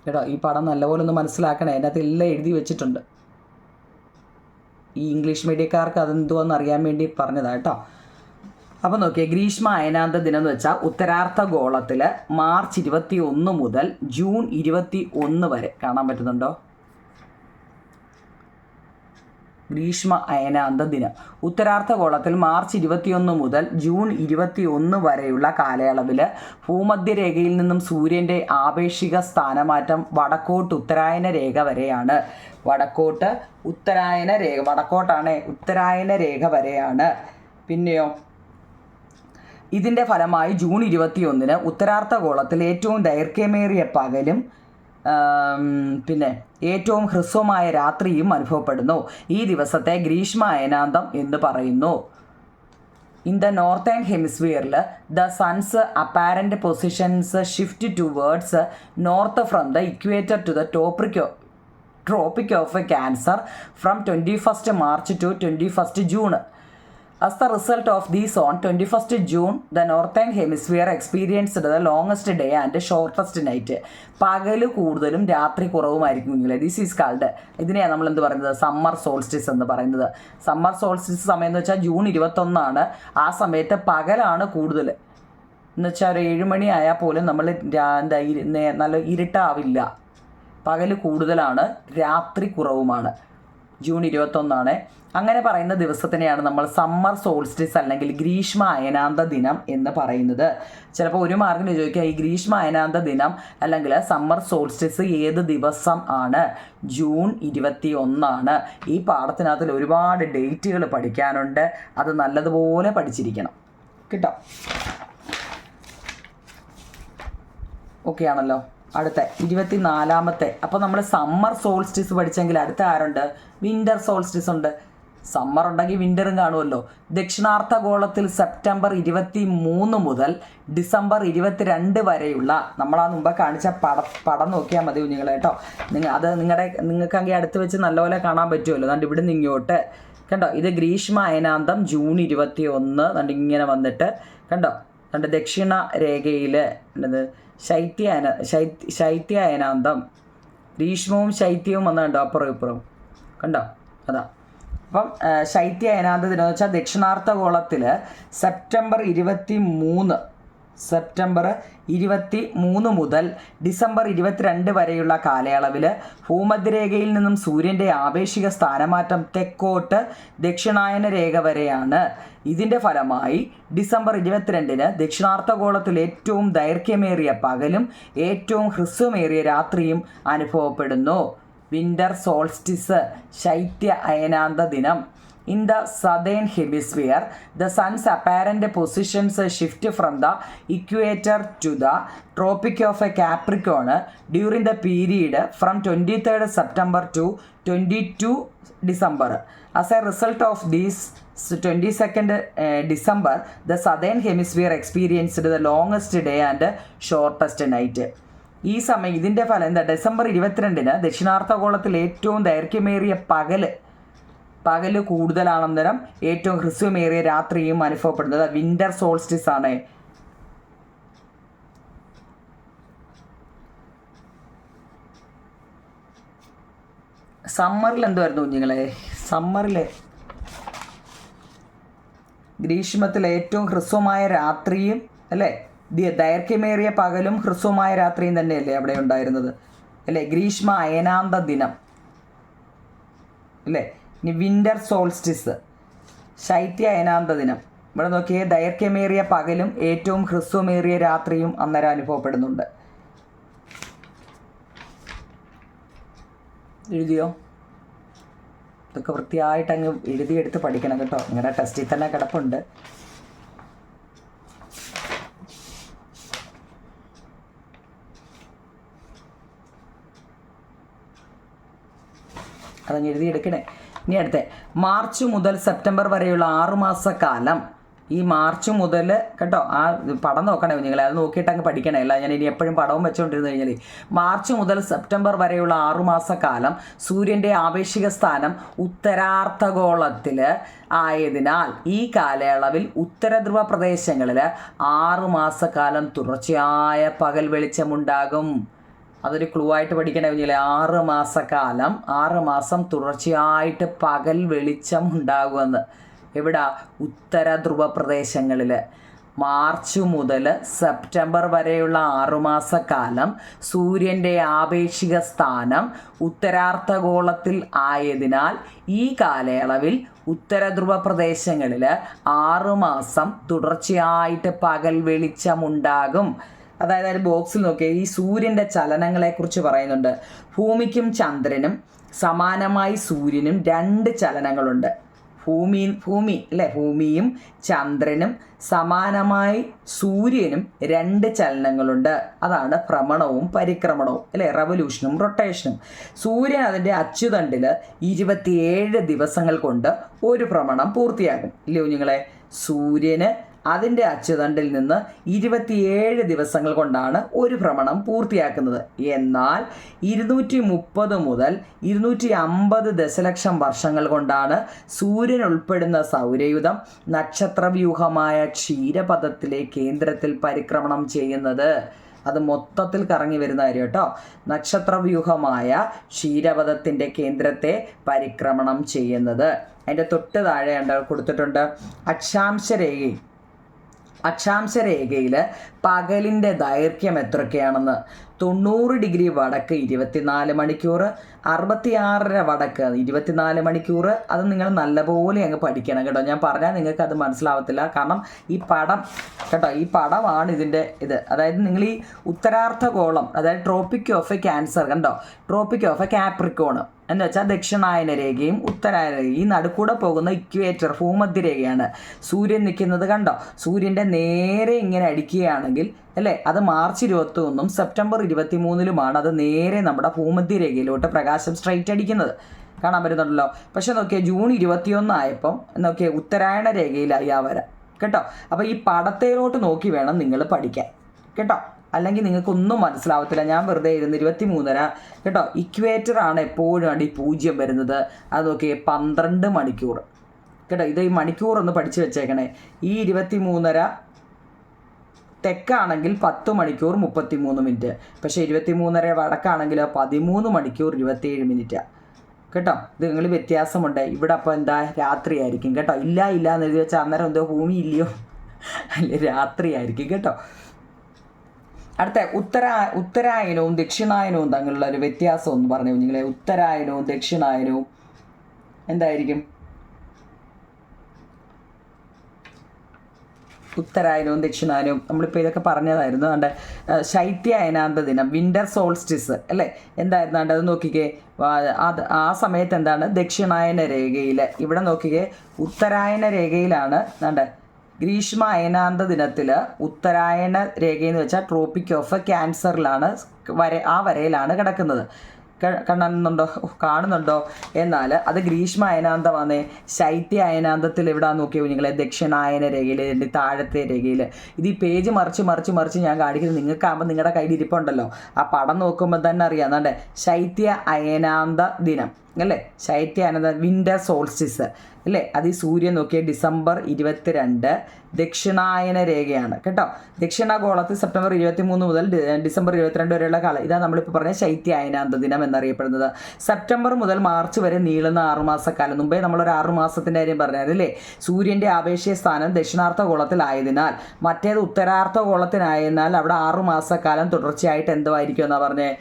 കേട്ടോ. ഈ പടം നല്ലപോലെ ഒന്ന് മനസ്സിലാക്കണേ, അതിനകത്ത് എല്ലാം എഴുതി വെച്ചിട്ടുണ്ട്. ഈ ഇംഗ്ലീഷ് മീഡിയക്കാർക്ക് അതെന്തുവെന്ന് അറിയാൻ വേണ്ടി പറഞ്ഞതാണ് കേട്ടോ. അപ്പോൾ നോക്കിയേ, ഗ്രീഷ്മ അയനാന്ത ദിനം എന്ന് വെച്ചാൽ ഉത്തരാർദ്ധഗോളത്തിൽ മാർച്ച് 21 മുതൽ ജൂൺ 21 വരെ. കാണാൻ പറ്റുന്നുണ്ടോ? ഗ്രീഷ്മ അയനാന്ത ദിനം ഉത്തരാർദ്ധഗോളത്തിൽ മാർച്ച് 21 മുതൽ ജൂൺ 21 വരെയുള്ള കാലയളവിൽ ഭൂമധ്യരേഖയിൽ നിന്നും സൂര്യൻ്റെ ആപേക്ഷിക സ്ഥാനമാറ്റം വടക്കോട്ട് ഉത്തരായന രേഖ വരെയാണ്. വടക്കോട്ടാണ് ഉത്തരായന രേഖ വരെയാണ്. പിന്നെയോ, ഇതിൻ്റെ ഫലമായി ജൂൺ 21 ഉത്തരാർദ്ധഗോളത്തിൽ ഏറ്റവും ദൈർഘ്യമേറിയ പകലും പിന്നെ ഏറ്റവും ഹ്രസ്വമായ രാത്രിയും അനുഭവപ്പെടുന്നു. ഈ ദിവസത്തെ ഗ്രീഷ്മ അയനാന്തം എന്ന് പറയുന്നു. ഇൻ ദ നോർത്തേൺ ഹെമിസ്ഫിയറിൽ the sun's apparent positions shift towards north from the equator to the tropic of Cancer from 21st March to 21st June. As the result of this, on 21st June, the northern hemisphere experienced the longest day and shortest night. പകല് കൂടുതലും രാത്രി കുറവുമായിരിക്കും ഇങ്ങനെ. This is called, ഇതിനെയാണ് നമ്മൾ എന്ത് പറയുന്നത്, summer solstice എന്ന് പറയുന്നത്. സമ്മർ സോൾസ്റ്റിസ് സമയം എന്ന് വെച്ചാൽ ജൂൺ 21. ആ സമയത്ത് പകലാണ് കൂടുതൽ എന്ന് വെച്ചാൽ ഒരു 7 മണി ആയാൽ പോലും നമ്മൾ നല്ല ഇരുട്ടാവില്ല. പകല് കൂടുതലാണ്, രാത്രി കുറവുമാണ്. ജൂൺ 21. അങ്ങനെ പറയുന്ന ദിവസത്തിനെയാണ് നമ്മൾ സമ്മർ സോൾസ്റ്റിസ് അല്ലെങ്കിൽ ഗ്രീഷ്മ അയനാന്ത ദിനം എന്ന് പറയുന്നത്. ചിലപ്പോൾ ഒരു മാർക്കിന് ചോദിക്കുക ഈ ഗ്രീഷ്മ അയനാന്ത ദിനം അല്ലെങ്കിൽ സമ്മർ സോൾസ്റ്റിസ് ഏത് ദിവസം ആണ്? ജൂൺ 21. ഈ പാഠത്തിനകത്തിൽ ഒരുപാട് ഡേറ്റുകൾ പഠിക്കാനുണ്ട്. അത് നല്ലതുപോലെ പഠിച്ചിരിക്കണം കേട്ടോ. ഓക്കെ ആണല്ലോ. അടുത്ത 24. അപ്പോൾ നമ്മൾ സമ്മർ സോൾസ്റ്റിസ് പഠിച്ചെങ്കിൽ അടുത്ത ആരുണ്ട്? വിൻ്റർ സോൾസ്റ്റിസ് ഉണ്ട്. സമ്മർ ഉണ്ടെങ്കിൽ വിൻ്ററും കാണുമല്ലോ. ദക്ഷിണാർദ്ധഗോളത്തിൽ സെപ്റ്റംബർ 23 മുതൽ ഡിസംബർ 22 വരെയുള്ള നമ്മളാ മുമ്പ് കാണിച്ച പടം നോക്കിയാൽ മതി കുഞ്ഞുങ്ങളെ കേട്ടോ. അത് നിങ്ങൾക്കാണെങ്കിൽ അടുത്ത് വെച്ച് നല്ലപോലെ കാണാൻ പറ്റുമല്ലോ. അതുകൊണ്ട് ഇവിടെ നിന്ന് ഇങ്ങോട്ട് കണ്ടോ, ഇത് ഗ്രീഷ്മ അയനാന്തം ജൂൺ 21. അതുകൊണ്ട് ഇങ്ങനെ വന്നിട്ട് കണ്ടോ, അതുകൊണ്ട് ദക്ഷിണ രേഖയിൽ എന്നത് ശൈത്യ അയനാന്തം, ഗ്രീഷ്മവും ശൈത്യവും വന്ന കണ്ടോ അപ്പുറം ഇപ്പുറം കണ്ടോ, അതാ. അപ്പം ശൈത്യ അയനാന്ത ദിനം എന്ന് വെച്ചാൽ ദക്ഷിണാർദ്ധഗോളത്തിൽ സെപ്റ്റംബർ 23 മുതൽ ഡിസംബർ 22 വരെയുള്ള കാലയളവിൽ ഭൂമധ്യരേഖയിൽ നിന്നും സൂര്യൻ്റെ ആപേക്ഷിക സ്ഥാനമാറ്റം തെക്കോട്ട് ദക്ഷിണായന രേഖ വരെയാണ്. ഇതിൻ്റെ ഫലമായി ഡിസംബർ 22 ദക്ഷിണാർദ്ധഗോളത്തിൽ ഏറ്റവും ദൈർഘ്യമേറിയ പകലും ഏറ്റവും ഹ്രസ്വമേറിയ രാത്രിയും അനുഭവപ്പെടുന്നു. വിൻ്റർ സോൾസ്റ്റിസ്, ശൈത്യ അയനാന്ത ദിനം. In the southern hemisphere, the sun's apparent positions shift from the equator to the Tropic of Capricorn during the period from 23rd September to 22 December. As a result of this 22nd December, the southern hemisphere experienced the longest day and shortest night. ഈ സമയം ഇതിൻ്റെ ഫലം എന്താ? December 22 ദക്ഷിണാർദ്ധഗോളത്തിൽ ഏറ്റവും ദൈർഘ്യമേറിയ പകല് കൂടുതലാണെന്നേരം ഏറ്റവും ഹ്രസ്വമേറിയ രാത്രിയും അനുഭവപ്പെടുന്നത് വിൻ്റർ സോൾസ്റ്റിസ് ആണ്. സമ്മറിൽ എന്തുവായിരുന്നു കുഞ്ഞുങ്ങളെ? സമ്മറിൽ ഗ്രീഷ്മത്തിൽ ഏറ്റവും ഹ്രസ്വമായ രാത്രിയും അല്ലേ, ദൈർഘ്യമേറിയ പകലും ഹ്രസ്വമായ രാത്രിയും തന്നെയല്ലേ അവിടെ ഉണ്ടായിരുന്നത് അല്ലേ? ഗ്രീഷ്മ അയനാന്ത ദിനം അല്ലേ. ഇനി വിൻ്റർ സോൾസ്റ്റിസ്, ശൈത്യ അയനാന്ത ദിനം. ഇവിടെ നോക്കിയേ, ദൈർഘ്യമേറിയ പകലും ഏറ്റവും ഹ്രസ്വമേറിയ രാത്രിയും അന്നേരം അനുഭവപ്പെടുന്നുണ്ട്. എഴുതിയോ? ഇതൊക്കെ വൃത്തിയായിട്ട് അങ്ങ് എഴുതിയെടുത്ത് പഠിക്കണം കേട്ടോ. നിങ്ങളുടെ ടെസ്റ്റിൽ തന്നെ കിടപ്പുണ്ട്. അതങ്ങ് എഴുതിയെടുക്കണേ. ഇനി അടുത്ത മാർച്ച് മുതൽ സെപ്റ്റംബർ വരെയുള്ള 6 മാസക്കാലം. ഈ മാർച്ച് മുതൽ കേട്ടോ, ആ പടം നോക്കണേ കുഞ്ഞുങ്ങൾ, അത് നോക്കിയിട്ട് അങ്ങ് പഠിക്കണേ. അല്ല ഞാൻ ഇനി എപ്പോഴും പടവും വെച്ചുകൊണ്ടിരുന്നു കഴിഞ്ഞാൽ മാർച്ച് മുതൽ സെപ്റ്റംബർ വരെയുള്ള 6 മാസക്കാലം സൂര്യൻ്റെ ആപേക്ഷിക സ്ഥാനം ഉത്തരാർദ്ധഗോളത്തിൽ ആയതിനാൽ ഈ കാലയളവിൽ ഉത്തരധ്രുവ പ്രദേശങ്ങളിൽ 6 മാസക്കാലം തുടർച്ചയായ പകൽ വെളിച്ചമുണ്ടാകും. അതൊരു ക്ലൂ ആയിട്ട് പഠിക്കണേ കുഞ്ഞില്ലേ. 6 മാസക്കാലം, 6 മാസം തുടർച്ചയായിട്ട് പകൽ വെളിച്ചം ഉണ്ടാകുമെന്ന്. എവിടെ? ഉത്തര ധ്രുവ പ്രദേശങ്ങളിൽ. മാർച്ച് മുതൽ സെപ്റ്റംബർ വരെയുള്ള 6 മാസക്കാലം സൂര്യൻ്റെ ആപേക്ഷിക സ്ഥാനം ഉത്തരാർദ്ധഗോളത്തിൽ ആയതിനാൽ ഈ കാലയളവിൽ ഉത്തര ധ്രുവ പ്രദേശങ്ങളിൽ 6 മാസം തുടർച്ചയായിട്ട് പകൽ വെളിച്ചമുണ്ടാകും. അതായത് ബോക്സിൽ നോക്കിയാൽ ഈ സൂര്യൻ്റെ ചലനങ്ങളെക്കുറിച്ച് പറയുന്നുണ്ട്. ഭൂമിക്കും ചന്ദ്രനും സമാനമായി സൂര്യനും 2 ചലനങ്ങളുണ്ട്. ഭൂമി അല്ലേ, ഭൂമിയും ചന്ദ്രനും സമാനമായി സൂര്യനും 2 ചലനങ്ങളുണ്ട്. അതാണ് ഭ്രമണവും പരിക്രമണവും അല്ലേ, റവല്യൂഷനും റൊട്ടേഷനും. സൂര്യൻ അതിൻ്റെ അച്ചുതണ്ടിൽ 27 ദിവസങ്ങൾ കൊണ്ട് ഒരു ഭ്രമണം പൂർത്തിയാക്കും ഇല്ലേ കുഞ്ഞുങ്ങളെ. സൂര്യന് അതിൻ്റെ അച്ചുതണ്ടിൽ നിന്ന് 27 ദിവസങ്ങൾ കൊണ്ടാണ് ഒരു ഭ്രമണം പൂർത്തിയാക്കുന്നത്. എന്നാൽ 230 മുതൽ 250 ദശലക്ഷം വർഷങ്ങൾ കൊണ്ടാണ് സൂര്യൻ ഉൾപ്പെടുന്ന സൗരയൂഥം നക്ഷത്രവ്യൂഹമായ ക്ഷീരപഥത്തിലെ കേന്ദ്രത്തിൽ പരിക്രമണം ചെയ്യുന്നത്. അത് മൊത്തത്തിൽ കറങ്ങി വരുന്ന കാര്യം കേട്ടോ. നക്ഷത്രവ്യൂഹമായ ക്ഷീരപഥത്തിൻ്റെ കേന്ദ്രത്തെ പരിക്രമണം ചെയ്യുന്നത്. അതിൻ്റെ തൊട്ട് താഴെ കൊടുത്തിട്ടുണ്ട് അക്ഷാംശരേഖയിൽ പകലിൻ്റെ ദൈർഘ്യം എത്രയൊക്കെയാണെന്ന്. 90 ഡിഗ്രി വടക്ക് 24 മണിക്കൂർ, 66 വടക്ക് 24 മണിക്കൂർ. അത് നിങ്ങൾ നല്ലപോലെ അങ്ങ് പഠിക്കണം കേട്ടോ. ഞാൻ പറഞ്ഞാൽ നിങ്ങൾക്ക് അത് മനസ്സിലാവത്തില്ല. കാരണം ഈ പടം കേട്ടോ, ഈ പടമാണ് ഇതിൻ്റെ ഇത്. അതായത് നിങ്ങൾ ഈ ഉത്തരാർദ്ധഗോളം, അതായത് ട്രോപ്പിക് ഓഫ് ക്യാൻസർ കണ്ടോ, ട്രോപ്പിക് ഓഫ് കാപ്രിക്കോൺ എന്ന് വെച്ചാൽ ദക്ഷിണായന രേഖയും ഉത്തരായന രേഖയും ഈ നടുക്കൂടെ പോകുന്ന ഇക്വേറ്റർ ഭൂമധ്യരേഖയാണ്. സൂര്യൻ നിൽക്കുന്നത് കണ്ടോ, സൂര്യൻ്റെ നേരെ ഇങ്ങനെ അടിക്കുകയാണെങ്കിൽ അല്ലേ, അത് മാർച്ച് 21 സെപ്റ്റംബർ 23 അത് നേരെ നമ്മുടെ ഭൂമധ്യരേഖയിലോട്ട് പ്രകാശം സ്ട്രൈറ്റ് അടിക്കുന്നത് കാണാൻ പറ്റുന്നുണ്ടല്ലോ. പക്ഷെ നോക്കിയേ, ജൂൺ 21 ആയപ്പം നോക്കിയേ ഉത്തരായണ രേഖയിലായി ആ വര കേട്ടോ. അപ്പോൾ ഈ പടത്തേലോട്ട് നോക്കി വേണം നിങ്ങൾ പഠിക്കാൻ കേട്ടോ, അല്ലെങ്കിൽ നിങ്ങൾക്കൊന്നും മനസ്സിലാവത്തില്ല. ഞാൻ വെറുതെ ഇരുന്ന് 23:30 കേട്ടോ. ഇക്വേറ്റർ ആണ് എപ്പോഴും അടി 0 വരുന്നത്. അത് നോക്കിയേ 12 മണിക്കൂർ കേട്ടോ. ഇത് ഈ മണിക്കൂർ ഒന്ന് പഠിച്ചു വെച്ചേക്കണേ. ഈ 23:30 തെക്കാണെങ്കിൽ 10 മണിക്കൂർ 33 മിനിറ്റ്. പക്ഷേ 23:30 വടക്കാണെങ്കിൽ 13 മണിക്കൂർ 27 മിനിറ്റാണ് കേട്ടോ. ഇത് നിങ്ങൾ വ്യത്യാസമുണ്ട്. ഇവിടെ അപ്പോൾ എന്താ രാത്രിയായിരിക്കും കേട്ടോ. ഇല്ല എന്ന് എഴുതി വെച്ചാൽ അന്നേരം എന്തോ ഭൂമി ഇല്ലയോ, അല്ലേ രാത്രിയായിരിക്കും കേട്ടോ. അടുത്ത ഉത്തരായനവും ദക്ഷിണായനവും തമ്മിലുള്ള ഒരു വ്യത്യാസം ഒന്ന് പറഞ്ഞു നിങ്ങളെ. ഉത്തരായനവും ദക്ഷിണായനവും എന്തായിരിക്കും? ഉത്തരായനവും ദക്ഷിണായനവും നമ്മളിപ്പോൾ ഇതൊക്കെ പറഞ്ഞതായിരുന്നു. അതുകൊണ്ട് ശൈത്യ അയനാന്ത ദിനം, വിൻ്റർ സോൾസ്റ്റിസ് അല്ലേ, എന്തായിരുന്നു അത് നോക്കിക്കേ. ആ സമയത്ത് എന്താണ് ദക്ഷിണായന രേഖയിൽ, ഇവിടെ നോക്കിക്കേ ഉത്തരായന രേഖയിലാണ് എന്താണ്ട് ഗ്രീഷ്മ അയനാന്ത ദിനത്തിൽ ഉത്തരായണ രേഖയെന്ന് വെച്ചാൽ ട്രോപ്പിക് ഓഫ് ക്യാൻസറിലാണ് ആ വരയിലാണ് കിടക്കുന്നത്. കാണുന്നുണ്ടോ? എന്നാൽ അത് ഗ്രീഷ്മ അയനാന്തമാണേ. ശൈത്യ അയനാന്തത്തിൽ എവിടെ നോക്കിയോ നിങ്ങളെ, ദക്ഷിണായന രേഖയിൽ, താഴത്തെ രേഖയിൽ. ഇത് ഈ പേജ് മറിച്ച് ഞാൻ കാണിക്കുന്നത് നിങ്ങൾക്കാകുമ്പോൾ നിങ്ങളുടെ കയ്യിൽ ഇരിപ്പുണ്ടല്ലോ, ആ പടം നോക്കുമ്പോൾ തന്നെ അറിയാം. എന്നാണ്ട് ശൈത്യ അയനാന്ത ദിനം അല്ലേ, ശൈത്യ അയനാന്ത വിൻ്റർ സോൾസ്റ്റിസ് അല്ലേ. അത് ഈ സൂര്യൻ നോക്കിയ ഡിസംബർ 22 ദക്ഷിണായന രേഖയാണ് കേട്ടോ. ദക്ഷിണഗോളത്തിൽ സെപ്റ്റംബർ 23 മുതൽ ഡിസംബർ 22 വരെയുള്ള കാലം. ഇതാണ് നമ്മളിപ്പോൾ പറഞ്ഞ ശൈത്യ അയനാന്ത ദിനം എന്നറിയപ്പെടുന്നത്. സെപ്റ്റംബർ മുതൽ മാർച്ച് വരെ നീളുന്ന 6 മാസക്കാലം. മുമ്പേ നമ്മളൊരു 6 മാസത്തിൻ്റെ കാര്യം പറഞ്ഞതല്ലേ. സൂര്യൻ്റെ ആപേക്ഷിക സ്ഥാനം ദക്ഷിണാർദ്ധഗോളത്തിലായതിനാൽ മറ്റേത് ഉത്തരാർദ്ധഗോളത്തിനായതിനാൽ അവിടെ 6 മാസക്കാലം തുടർച്ചയായിട്ട് എന്തോ ആയിരിക്കും എന്നാണ് പറഞ്ഞത്.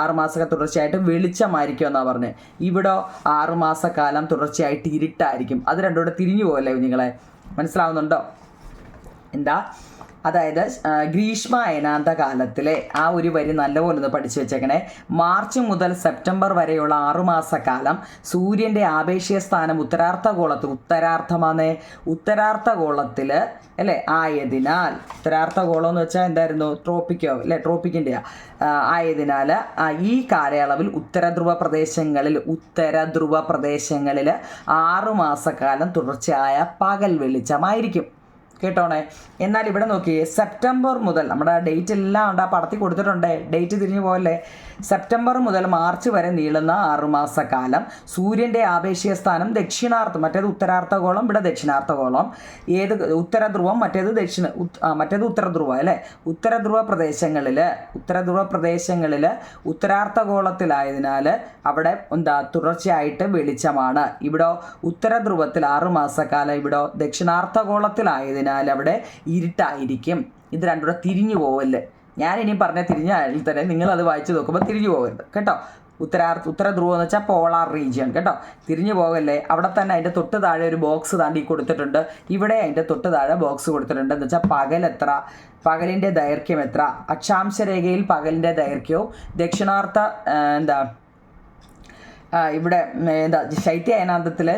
6 മാസക്കാലം തുടർച്ചയായിട്ട് വെളിച്ചമായിരിക്കും എന്നാണ് പറഞ്ഞത്. ഇവിടെ 6 മാസക്കാലം തുടർച്ചയായിട്ട് ഇരുട്ടായിരിക്കും. അത് രണ്ടും കൂടെ തിരിഞ്ഞു പോകല്ലേ നിങ്ങളെ, മനസ്സിലാവുന്നുണ്ടോ? എന്താ അതായത് ഗ്രീഷ്മ അയനാന്ത കാലത്തിലെ ആ ഒരു വരി നല്ലപോലെ ഒന്ന് പഠിച്ചു വെച്ചേക്കണേ. മാർച്ച് മുതൽ സെപ്റ്റംബർ വരെയുള്ള 6 മാസക്കാലം സൂര്യൻ്റെ ആപേക്ഷിക സ്ഥാനം ഉത്തരാർദ്ധഗോളത്തിൽ അല്ലേ ആയതിനാൽ, ഉത്തരാർദ്ധഗോളം എന്ന് വെച്ചാൽ എന്തായിരുന്നു, ട്രോപ്പിക്കോ അല്ലേ, ട്രോപ്പിക്കിൻ്റെ ആയതിനാൽ ഈ കാലയളവിൽ ഉത്തരധ്രുവ പ്രദേശങ്ങളിൽ 6 മാസക്കാലം തുടർച്ചയായ പകൽ വെളിച്ചമായിരിക്കും കേട്ടോണേ. എന്നാൽ ഇവിടെ നോക്കിയേ, സെപ്റ്റംബർ മുതൽ നമ്മുടെ ഡേറ്റ് എല്ലാം ഉണ്ട്, ആ പടത്തിൽ കൊടുത്തിട്ടുണ്ട്, ഡേറ്റ് തിരിഞ്ഞു പോകല്ലേ. സെപ്റ്റംബർ മുതൽ മാർച്ച് വരെ നീളുന്ന 6 മാസക്കാലം സൂര്യൻ്റെ ആപേക്ഷിക സ്ഥാനം മറ്റേത് ഉത്തരാർദ്ധഗോളം, ഇവിടെ ദക്ഷിണാർദ്ധഗോളം. ഏത് ഉത്തരധ്രുവം, മറ്റേത് ഉത്തരധ്രുവം അല്ലേ. ഉത്തരധ്രുവ പ്രദേശങ്ങളിൽ ഉത്തരാർദ്ധഗോളത്തിലായതിനാൽ അവിടെ എന്താ തുടർച്ചയായിട്ട് വെളിച്ചമാണ്. ഇവിടെ ഉത്തരധ്രുവത്തിൽ 6 മാസക്കാലം, ഇവിടെ ദക്ഷിണാർദ്ധഗോളത്തിലായതിനാൽ അവിടെ ഇരുട്ടായിരിക്കും. ഇത് രണ്ടുകൂടെ തിരിഞ്ഞു പോവല്ലേ. ഞാനിനി പറഞ്ഞ തിരിഞ്ഞ ആളിൽ തന്നെ നിങ്ങളത് വായിച്ച് നോക്കുമ്പോൾ തിരിഞ്ഞു പോകരുത് കേട്ടോ. ഉത്തരധ്രുവം എന്ന് വെച്ചാൽ പോളാർ റീജിയൻ കേട്ടോ. തിരിഞ്ഞു പോകല്ലേ. അവിടെ തന്നെ അതിൻ്റെ തൊട്ട് താഴെ ഒരു ബോക്സ് താണ്ടി കൊടുത്തിട്ടുണ്ട്. ഇവിടെ അതിൻ്റെ തൊട്ട് താഴെ ബോക്സ് കൊടുത്തിട്ടുണ്ട്. എന്ന് വെച്ചാൽ പകലിൻ്റെ ദൈർഘ്യം എത്ര, അക്ഷാംശ രേഖയിൽ പകലിൻ്റെ ദൈർഘ്യവും ഇവിടെ ശൈത്യ അയനാന്തത്തിൽ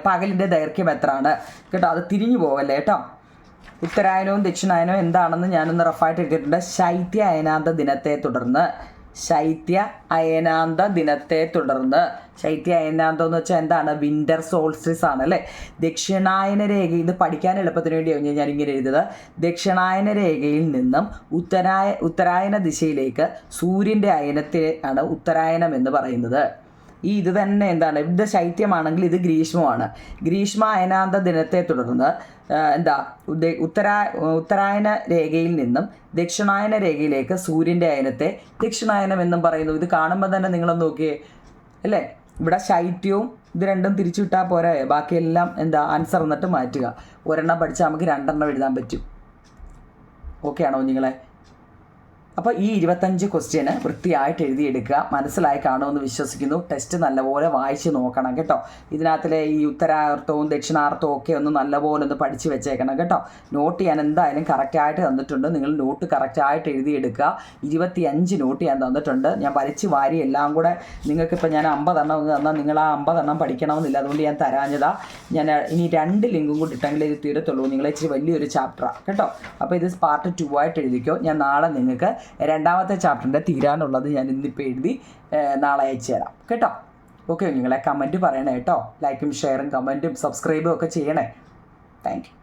പകലിൻ്റെ ദൈർഘ്യം എത്രയാണ് കേട്ടോ. അത് തിരിഞ്ഞു പോകല്ലേ കേട്ടോ. ഉത്തരായനവും ദക്ഷിണായനവും എന്താണെന്ന് ഞാനൊന്ന് റഫായിട്ട് എടുത്തിട്ടുണ്ട്. ശൈത്യ അയനാന്ത ദിനത്തെ തുടർന്ന് ശൈത്യ അയനാന്തം എന്ന് വെച്ചാൽ എന്താണ്, വിൻ്റർ സോൾസ്റ്റിസ് ആണ് അല്ലേ. ദക്ഷിണായന രേഖ, ഇത് പഠിക്കാൻ എളുപ്പത്തിന് വേണ്ടിയാണ് ഞാനിങ്ങനെ എഴുതിയത്. ദക്ഷിണായന രേഖയിൽ നിന്നും ഉത്തരായന ദിശയിലേക്ക് സൂര്യൻ്റെ അയനത്തെ ആണ് ഉത്തരായനം എന്ന് പറയുന്നത്. ഇത് തന്നെ എന്താണ്, ഇത് ശൈത്യമാണെങ്കിൽ ഇത് ഗ്രീഷ്മമാണ്. ഗ്രീഷ്മ അയനാന്ത ദിനത്തെ തുടർന്ന് ഉത്തരായന രേഖയിൽ നിന്നും ദക്ഷിണായന രേഖയിലേക്ക് സൂര്യൻ്റെ അയനത്തെ ദക്ഷിണായനം എന്നും പറയുന്നു. ഇത് കാണുമ്പോൾ തന്നെ നിങ്ങളൊന്ന് നോക്കിയേ അല്ലേ. ഇവിടെ ശൈത്യവും ഇത് രണ്ടും തിരിച്ചു വിട്ടാൽ പോരാ, ബാക്കിയെല്ലാം ആൻസർ എന്നിട്ട് മാറ്റുക. ഒരെണ്ണം പഠിച്ചാൽ നമുക്ക് 2 എണ്ണം എഴുതാൻ പറ്റും. ഓക്കെ ആണോ നിങ്ങളെ? അപ്പോൾ ഈ 25 ക്വസ്റ്റ്യന് വൃത്തിയായിട്ട് എഴുതിയെടുക്കുക. മനസ്സിലായി കാണുമെന്ന് വിശ്വസിക്കുന്നു. ടെസ്റ്റ് നല്ലപോലെ വായിച്ച് നോക്കണം കേട്ടോ. ഇതിനകത്തിലെ ഈ ഉത്തരാർത്ഥവും ദക്ഷിണാർത്ഥവും ഒക്കെ ഒന്ന് നല്ലപോലെ ഒന്ന് പഠിച്ച് വെച്ചേക്കണം കേട്ടോ. നോട്ട് ഞാൻ എന്തായാലും കറക്റ്റായിട്ട് തന്നിട്ടുണ്ട്. നിങ്ങൾ നോട്ട് കറക്റ്റായിട്ട് എഴുതിയെടുക്കുക. 25 നോട്ട് ഞാൻ തന്നിട്ടുണ്ട്. ഞാൻ വലിച്ച് വാരി എല്ലാം കൂടെ നിങ്ങൾക്കിപ്പോൾ ഞാൻ 50 എണ്ണം തന്നാൽ നിങ്ങൾ ആ 50 എണ്ണം പഠിക്കണമെന്നില്ല. അതുകൊണ്ട് ഞാൻ തരാഞ്ഞതാ. ഞാൻ ഇനി 2 ലിങ്കും കൂടി ഇട്ടെങ്കിൽ ഇത് തീരത്തുള്ളൂ. നിങ്ങൾ ഇച്ചിരി വലിയൊരു ചാപ്റ്ററാണ് കേട്ടോ. അപ്പോൾ ഇത് പാർട്ട് 2 ആയിട്ട് എഴുതിക്കോ. ഞാൻ നാളെ നിങ്ങൾക്ക് രണ്ടാമത്തെ ചാപ്റ്ററിൻ്റെ തീരാനുള്ളത് ഞാൻ ഇന്നിപ്പോൾ എഴുതി നാളെ അയച്ചു തരാം കേട്ടോ. ഓക്കെ, നിങ്ങളെ കമൻറ്റ് പറയണേ കേട്ടോ. ലൈക്കും ഷെയറും കമൻറ്റും സബ്സ്ക്രൈബും ഒക്കെ ചെയ്യണേ. Thank you.